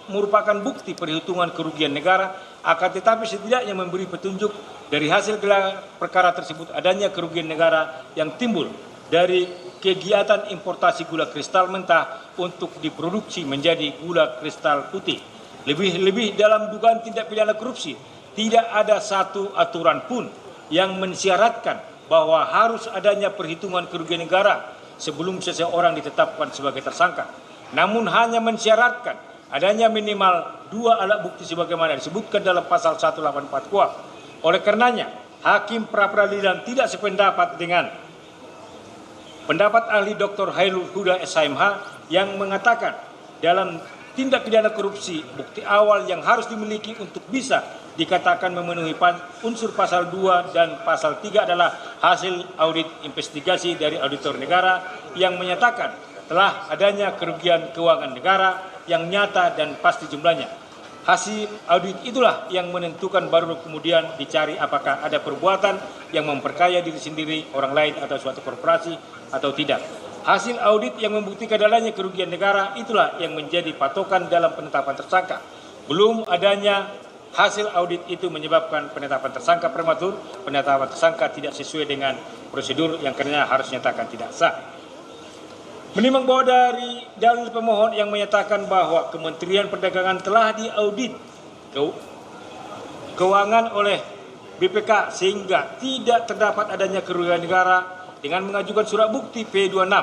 merupakan bukti perhitungan kerugian negara, akan tetapi setidaknya memberi petunjuk dari hasil gelar perkara tersebut adanya kerugian negara yang timbul dari kegiatan importasi gula kristal mentah untuk diproduksi menjadi gula kristal putih. Lebih-lebih dalam dugaan tindak pidana korupsi tidak ada satu aturan pun yang mensyaratkan bahwa harus adanya perhitungan kerugian negara sebelum seseorang ditetapkan sebagai tersangka, namun hanya mensyaratkan adanya minimal 2 alat bukti sebagaimana disebutkan dalam pasal 184 KUHP. Oleh karenanya, Hakim pra-peradilan tidak sependapat dengan pendapat ahli Dr. Hairul Huda SHMH yang mengatakan dalam tindak pidana korupsi bukti awal yang harus dimiliki untuk bisa dikatakan memenuhi unsur pasal 2 dan pasal 3 adalah hasil audit investigasi dari auditor negara yang menyatakan telah adanya kerugian keuangan negara yang nyata dan pasti jumlahnya. Hasil audit itulah yang menentukan, baru kemudian dicari apakah ada perbuatan yang memperkaya diri sendiri, orang lain, atau suatu korporasi atau tidak. Hasil audit yang membuktikan adanya kerugian negara itulah yang menjadi patokan dalam penetapan tersangka. Belum adanya hasil audit itu menyebabkan penetapan tersangka prematur, penetapan tersangka tidak sesuai dengan prosedur yang karena harus nyatakan tidak sah. Menimbang bahwa dari dalil pemohon yang menyatakan bahwa Kementerian Perdagangan telah diaudit keuangan oleh BPK sehingga tidak terdapat adanya kerugian negara dengan mengajukan surat bukti P26,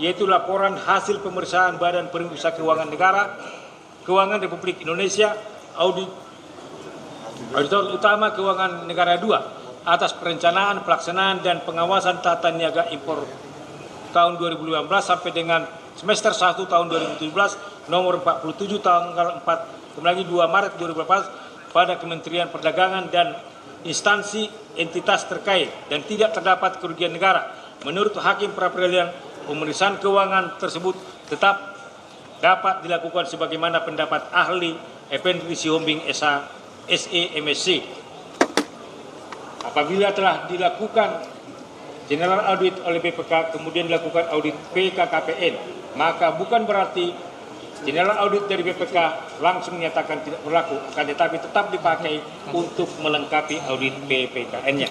yaitu laporan hasil pemeriksaan Badan Pemeriksa Keuangan Negara, Keuangan Republik Indonesia, Auditor Utama Keuangan Negara 2 atas perencanaan, pelaksanaan, dan pengawasan tata niaga impor tahun 2015 sampai dengan semester 1 tahun 2017 nomor 47 tanggal 2 Maret 2018 pada Kementerian Perdagangan dan instansi entitas terkait dan tidak terdapat kerugian negara. Menurut Hakim Pra-Peradilan, pemeriksaan keuangan tersebut tetap dapat dilakukan sebagaimana pendapat ahli Effendi Sihombing SE/MSc. Apabila telah dilakukan General Audit oleh BPK, kemudian dilakukan audit PKKPN, maka bukan berarti General Audit dari BPK langsung menyatakan tidak berlaku, akan tetapi tetap dipakai untuk melengkapi audit PPKN-nya.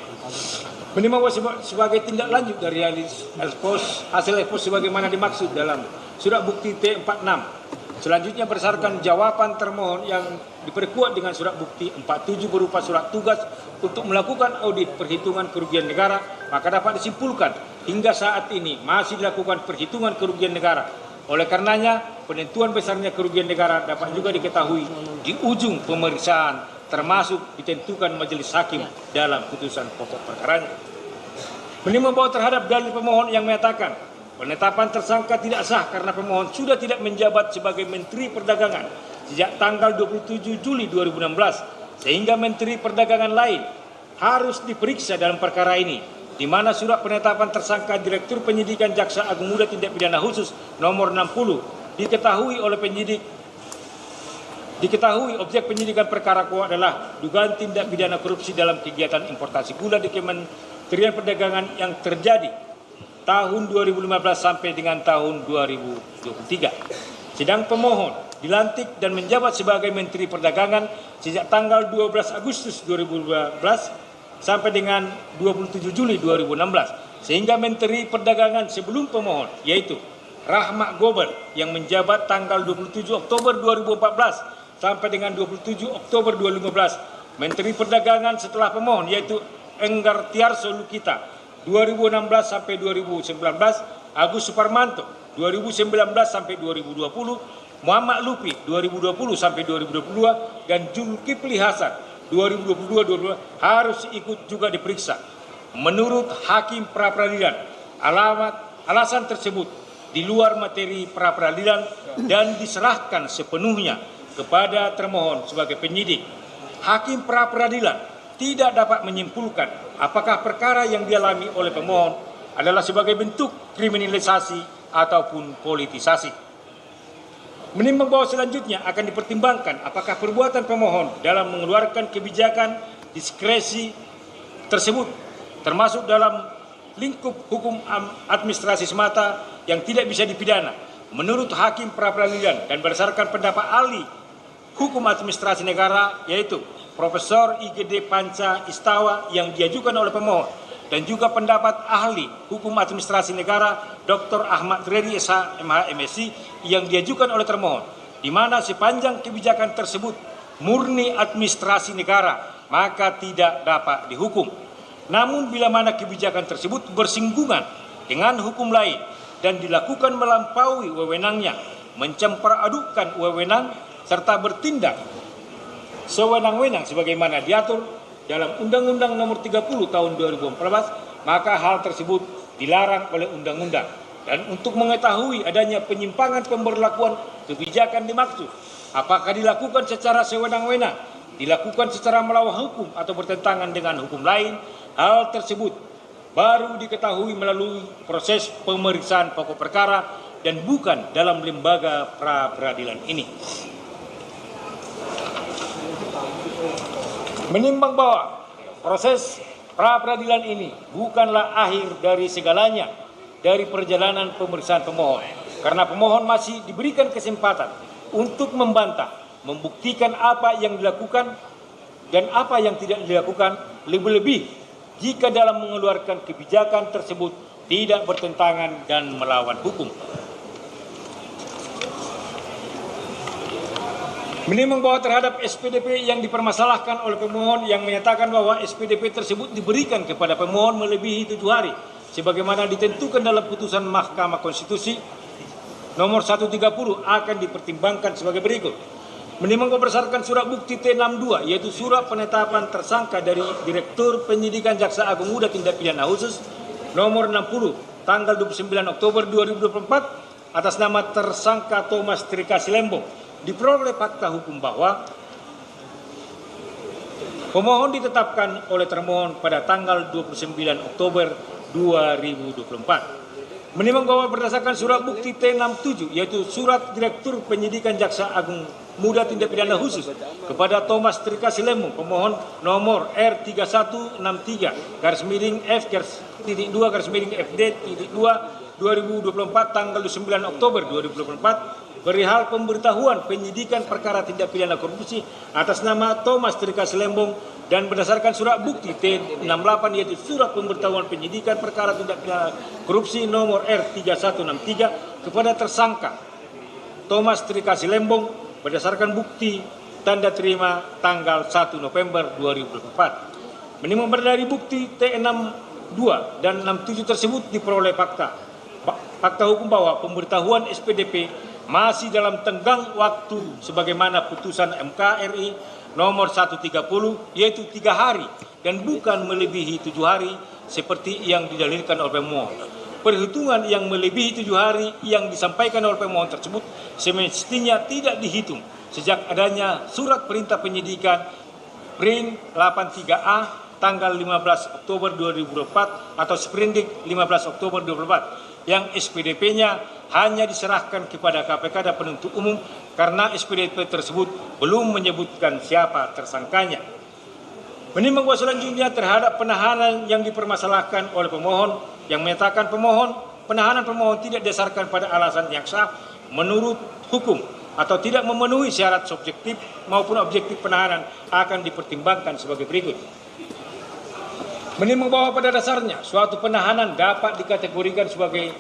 Minimal sebagai tindak lanjut dari hasil ekspos sebagaimana dimaksud dalam surat bukti T46. Selanjutnya berdasarkan jawaban termohon yang diperkuat dengan surat bukti 47 berupa surat tugas untuk melakukan audit perhitungan kerugian negara, maka dapat disimpulkan hingga saat ini masih dilakukan perhitungan kerugian negara. Oleh karenanya, penentuan besarnya kerugian negara dapat juga diketahui di ujung pemeriksaan, termasuk ditentukan majelis hakim dalam putusan pokok perkaranya. Menimbang bahwa terhadap dalil pemohon yang menyatakan penetapan tersangka tidak sah karena pemohon sudah tidak menjabat sebagai Menteri Perdagangan sejak tanggal 27 Juli 2016, sehingga Menteri Perdagangan lain harus diperiksa dalam perkara ini, di mana surat penetapan tersangka Direktur Penyidikan Jaksa Agung Muda Tindak Pidana Khusus nomor 60 diketahui objek penyidikan perkara adalah dugaan tindak pidana korupsi dalam kegiatan importasi gula di Kementerian Perdagangan yang terjadi tahun 2015 sampai dengan tahun 2023. Sedang pemohon dilantik dan menjabat sebagai Menteri Perdagangan sejak tanggal 12 Agustus 2012 sampai dengan 27 Juli 2016. Sehingga Menteri Perdagangan sebelum pemohon, yaitu Rahmat Gobel yang menjabat tanggal 27 Oktober 2014 sampai dengan 27 Oktober 2015. Menteri Perdagangan setelah pemohon, yaitu Enggar Tiarso Lukita 2016 sampai 2019, Agus Suparmanto 2019 sampai 2020, Muhammad Lupi 2020 sampai 2022, dan Zulkifli Hasan 2022 harus ikut juga diperiksa. Menurut Hakim Pra-Peradilan, alasan tersebut di luar materi pra-peradilan dan diserahkan sepenuhnya kepada termohon sebagai penyidik. Hakim Pra-Peradilan tidak dapat menyimpulkan apakah perkara yang dialami oleh pemohon adalah sebagai bentuk kriminalisasi ataupun politisasi. Menimbang bahwa selanjutnya akan dipertimbangkan apakah perbuatan pemohon dalam mengeluarkan kebijakan diskresi tersebut termasuk dalam lingkup hukum administrasi semata yang tidak bisa dipidana. Menurut Hakim Pra-Peradilan dan berdasarkan pendapat ahli hukum administrasi negara, yaitu Profesor IGD Panca Istawa yang diajukan oleh pemohon, dan juga pendapat ahli hukum administrasi negara Dr. Ahmad Reddy SH MH MSc yang diajukan oleh termohon, di mana sepanjang kebijakan tersebut murni administrasi negara, maka tidak dapat dihukum. Namun bila mana kebijakan tersebut bersinggungan dengan hukum lain dan dilakukan melampaui wewenangnya, mencampur-adukkan wewenang serta bertindak sewenang-wenang sebagaimana diatur dalam Undang-Undang Nomor 30 Tahun 2014, maka hal tersebut dilarang oleh undang-undang. Dan untuk mengetahui adanya penyimpangan pemberlakuan kebijakan dimaksud, apakah dilakukan secara sewenang-wenang, dilakukan secara melawan hukum atau bertentangan dengan hukum lain, hal tersebut baru diketahui melalui proses pemeriksaan pokok perkara dan bukan dalam lembaga pra-peradilan ini. Menimbang bahwa proses pra-peradilan ini bukanlah akhir dari segalanya dari perjalanan pemeriksaan pemohon, karena pemohon masih diberikan kesempatan untuk membantah, membuktikan apa yang dilakukan dan apa yang tidak dilakukan, lebih-lebih jika dalam mengeluarkan kebijakan tersebut tidak bertentangan dan melawan hukum. Menimbang bahwa terhadap SPDP yang dipermasalahkan oleh pemohon yang menyatakan bahwa SPDP tersebut diberikan kepada pemohon melebihi 7 hari sebagaimana ditentukan dalam putusan Mahkamah Konstitusi nomor 130 akan dipertimbangkan sebagai berikut. Menimbang berdasarkan surat bukti T62 yaitu surat penetapan tersangka dari Direktur Penyidikan Jaksa Agung Muda Tindak Pidana Khusus nomor 60 tanggal 29 Oktober 2024 atas nama tersangka Thomas Trika Silembong, diperoleh fakta hukum bahwa pemohon ditetapkan oleh termohon pada tanggal 29 Oktober 2024. Menimbang bahwa berdasarkan surat bukti T67 yaitu surat Direktur Penyidikan Jaksa Agung Muda Tindak Pidana Khusus kepada Thomas Trika Silembong pemohon nomor R3163-F-2-FD-2 2024 tanggal 9 Oktober 2024 perihal pemberitahuan penyidikan perkara tindak pidana korupsi atas nama Thomas Trika Silembong dan berdasarkan surat bukti T68 yaitu surat pemberitahuan penyidikan perkara tindak pidana korupsi nomor R3163 kepada tersangka Thomas Trika Silembong berdasarkan bukti tanda terima tanggal 1 November 2024. Menimbang dari bukti T62 dan 67 tersebut diperoleh fakta hukum bahwa pemberitahuan SPDP masih dalam tenggang waktu sebagaimana putusan MK RI nomor 130 yaitu 3 hari dan bukan melebihi 7 hari seperti yang didalilkan oleh pemohon. Perhitungan yang melebihi 7 hari yang disampaikan oleh pemohon tersebut semestinya tidak dihitung sejak adanya surat perintah penyidikan Prin 83A tanggal 15 Oktober 2024 atau Sprindik 15 Oktober 2024 yang SPDP-nya hanya diserahkan kepada KPK dan penuntut umum karena SPDP tersebut belum menyebutkan siapa tersangkanya. Menimbang bahwa selanjutnya terhadap penahanan yang dipermasalahkan oleh pemohon yang menyatakan penahanan pemohon tidak didasarkan pada alasan yang sah menurut hukum atau tidak memenuhi syarat subjektif maupun objektif penahanan akan dipertimbangkan sebagai berikut. Menimbang bahwa pada dasarnya suatu penahanan dapat dikategorikan sebagai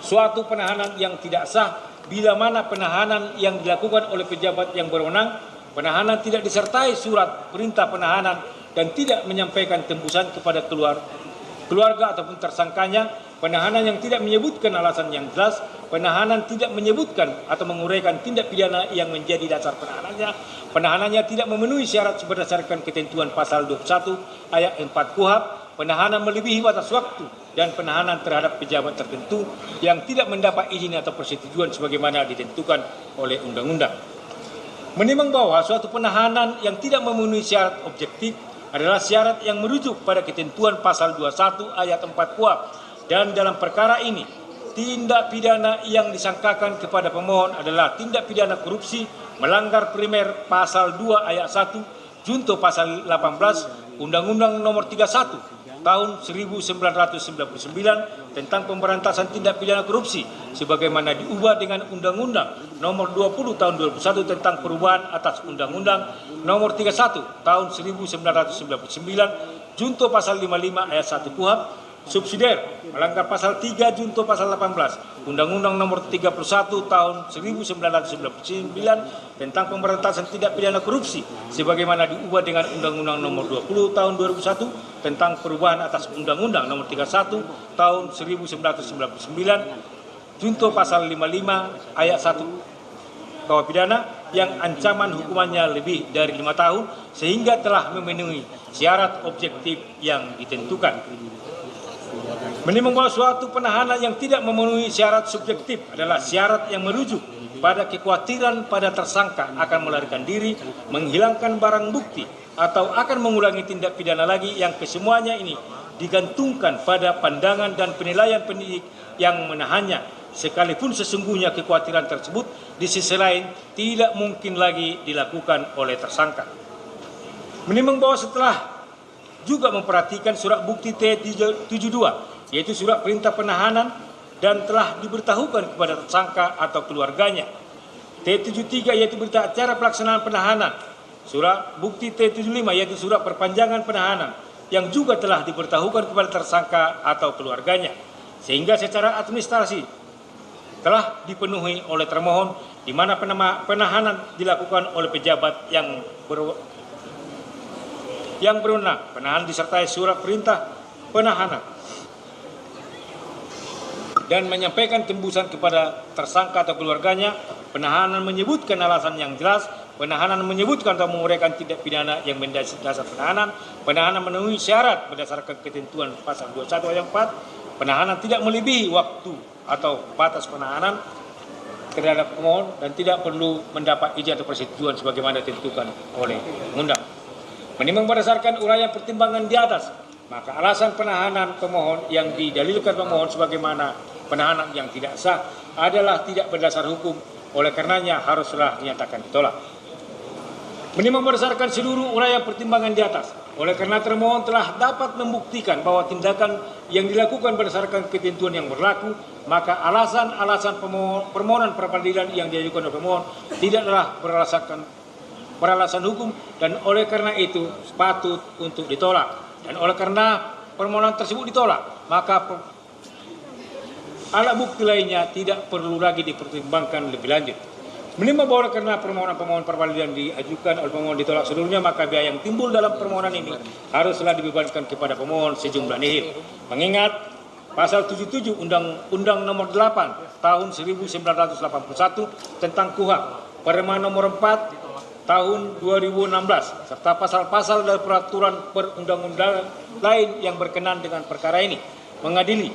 suatu penahanan yang tidak sah bila mana penahanan yang dilakukan oleh pejabat yang berwenang, penahanan tidak disertai surat perintah penahanan dan tidak menyampaikan tembusan kepada keluarga ataupun tersangkanya, penahanan yang tidak menyebutkan alasan yang jelas, penahanan tidak menyebutkan atau menguraikan tindak pidana yang menjadi dasar penahanannya tidak memenuhi syarat berdasarkan ketentuan pasal 21 ayat 4 KUHP, penahanan melebihi batas waktu dan penahanan terhadap pejabat tertentu yang tidak mendapat izin atau persetujuan sebagaimana ditentukan oleh undang-undang. Menimbang bahwa suatu penahanan yang tidak memenuhi syarat objektif adalah syarat yang merujuk pada ketentuan pasal 21 ayat 4 KUHP dan dalam perkara ini tindak pidana yang disangkakan kepada pemohon adalah tindak pidana korupsi melanggar primer pasal 2 ayat 1 junto pasal 18 Undang-Undang nomor 31 tahun 1999 tentang pemberantasan tindak pidana korupsi sebagaimana diubah dengan Undang-Undang nomor 20 tahun 2001 tentang perubahan atas Undang-Undang nomor 31 tahun 1999 junto pasal 55 ayat 1 KUHP subsidiar melanggar pasal 3 junto pasal 18 Undang-Undang nomor 31 tahun 1999 tentang pemberantasan tindak pidana korupsi sebagaimana diubah dengan Undang-Undang nomor 20 tahun 2001 tentang perubahan atas Undang-Undang nomor 31 tahun 1999 junto pasal 55 ayat 1 KUHP pidana yang ancaman hukumannya lebih dari 5 tahun sehingga telah memenuhi syarat objektif yang ditentukan. Menimbang bahwa suatu penahanan yang tidak memenuhi syarat subjektif adalah syarat yang merujuk pada kekhawatiran pada tersangka akan melarikan diri, menghilangkan barang bukti, atau akan mengulangi tindak pidana lagi yang kesemuanya ini digantungkan pada pandangan dan penilaian penyidik yang menahannya sekalipun sesungguhnya kekhawatiran tersebut di sisi lain tidak mungkin lagi dilakukan oleh tersangka. Menimbang bahwa setelah juga memperhatikan surat bukti T72, yaitu surat perintah penahanan dan telah diberitahukan kepada tersangka atau keluarganya. T73 yaitu berita acara pelaksanaan penahanan, surat bukti T75 yaitu surat perpanjangan penahanan yang juga telah diberitahukan kepada tersangka atau keluarganya, sehingga secara administrasi telah dipenuhi oleh termohon, di mana penahanan dilakukan oleh pejabat yang berwenang. Penahanan disertai surat perintah penahanan dan menyampaikan tembusan kepada tersangka atau keluarganya. Penahanan menyebutkan alasan yang jelas. Penahanan menyebutkan atau menguraikan tindak pidana yang mendasar penahanan. Penahanan memenuhi syarat berdasarkan ketentuan pasal 21 ayat 4. Penahanan tidak melebihi waktu atau batas penahanan terhadap pemohon dan tidak perlu mendapat izin atau persetujuan sebagaimana ditentukan oleh undang. Menimbang berdasarkan uraian pertimbangan di atas, maka alasan penahanan pemohon yang didalilkan pemohon sebagaimana penahanan yang tidak sah adalah tidak berdasar hukum, oleh karenanya haruslah dinyatakan ditolak. Menimbang berdasarkan seluruh uraian pertimbangan di atas, oleh karena termohon telah dapat membuktikan bahwa tindakan yang dilakukan berdasarkan ketentuan yang berlaku, maka alasan-alasan permohonan pra-peradilan yang diajukan oleh pemohon tidaklah beralasan hukum dan oleh karena itu patut untuk ditolak. Dan oleh karena permohonan tersebut ditolak, maka alat bukti lainnya tidak perlu lagi dipertimbangkan lebih lanjut. Menimbang bahwa karena permohonan pra-peradilan diajukan oleh pemohon ditolak seluruhnya, maka biaya yang timbul dalam permohonan ini haruslah dibebankan kepada pemohon sejumlah nihil. Mengingat pasal 77 Undang-Undang Nomor 8 Tahun 1981 tentang KUHP, Perma Nomor 4 Tahun 2016 serta pasal-pasal dan peraturan perundang-undangan lain yang berkenan dengan perkara ini, mengadili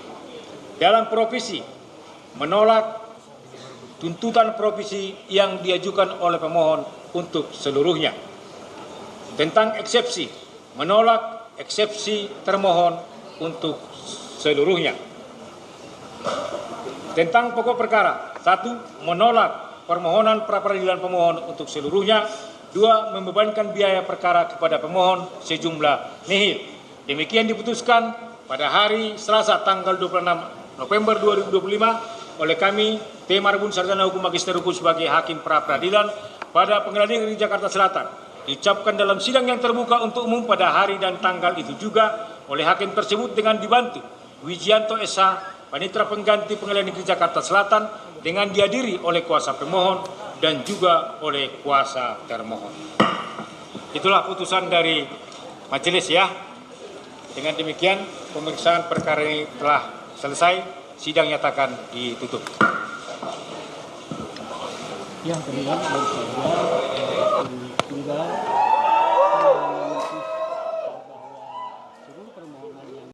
dalam provisi menolak tuntutan provisi yang diajukan oleh pemohon untuk seluruhnya. Tentang eksepsi, menolak eksepsi termohon untuk seluruhnya. Tentang pokok perkara, 1. Menolak permohonan pra-peradilan pemohon untuk seluruhnya. 2. Membebankan biaya perkara kepada pemohon sejumlah nihil. Demikian diputuskan pada hari Selasa tanggal 26 November 2025 oleh kami, T. Marbun Sarjana Hukum Magister Hukum sebagai Hakim Pra-Peradilan pada Pengadilan Negeri Jakarta Selatan. Diucapkan dalam sidang yang terbuka untuk umum pada hari dan tanggal itu juga oleh hakim tersebut dengan dibantu Wijianto SH, Panitera Pengganti Pengadilan Negeri Jakarta Selatan, dengan dihadiri oleh kuasa pemohon dan juga oleh kuasa termohon. Itulah putusan dari majelis ya. Dengan demikian pemeriksaan perkara ini telah selesai. Sidang nyatakan ditutup. Yang kedua,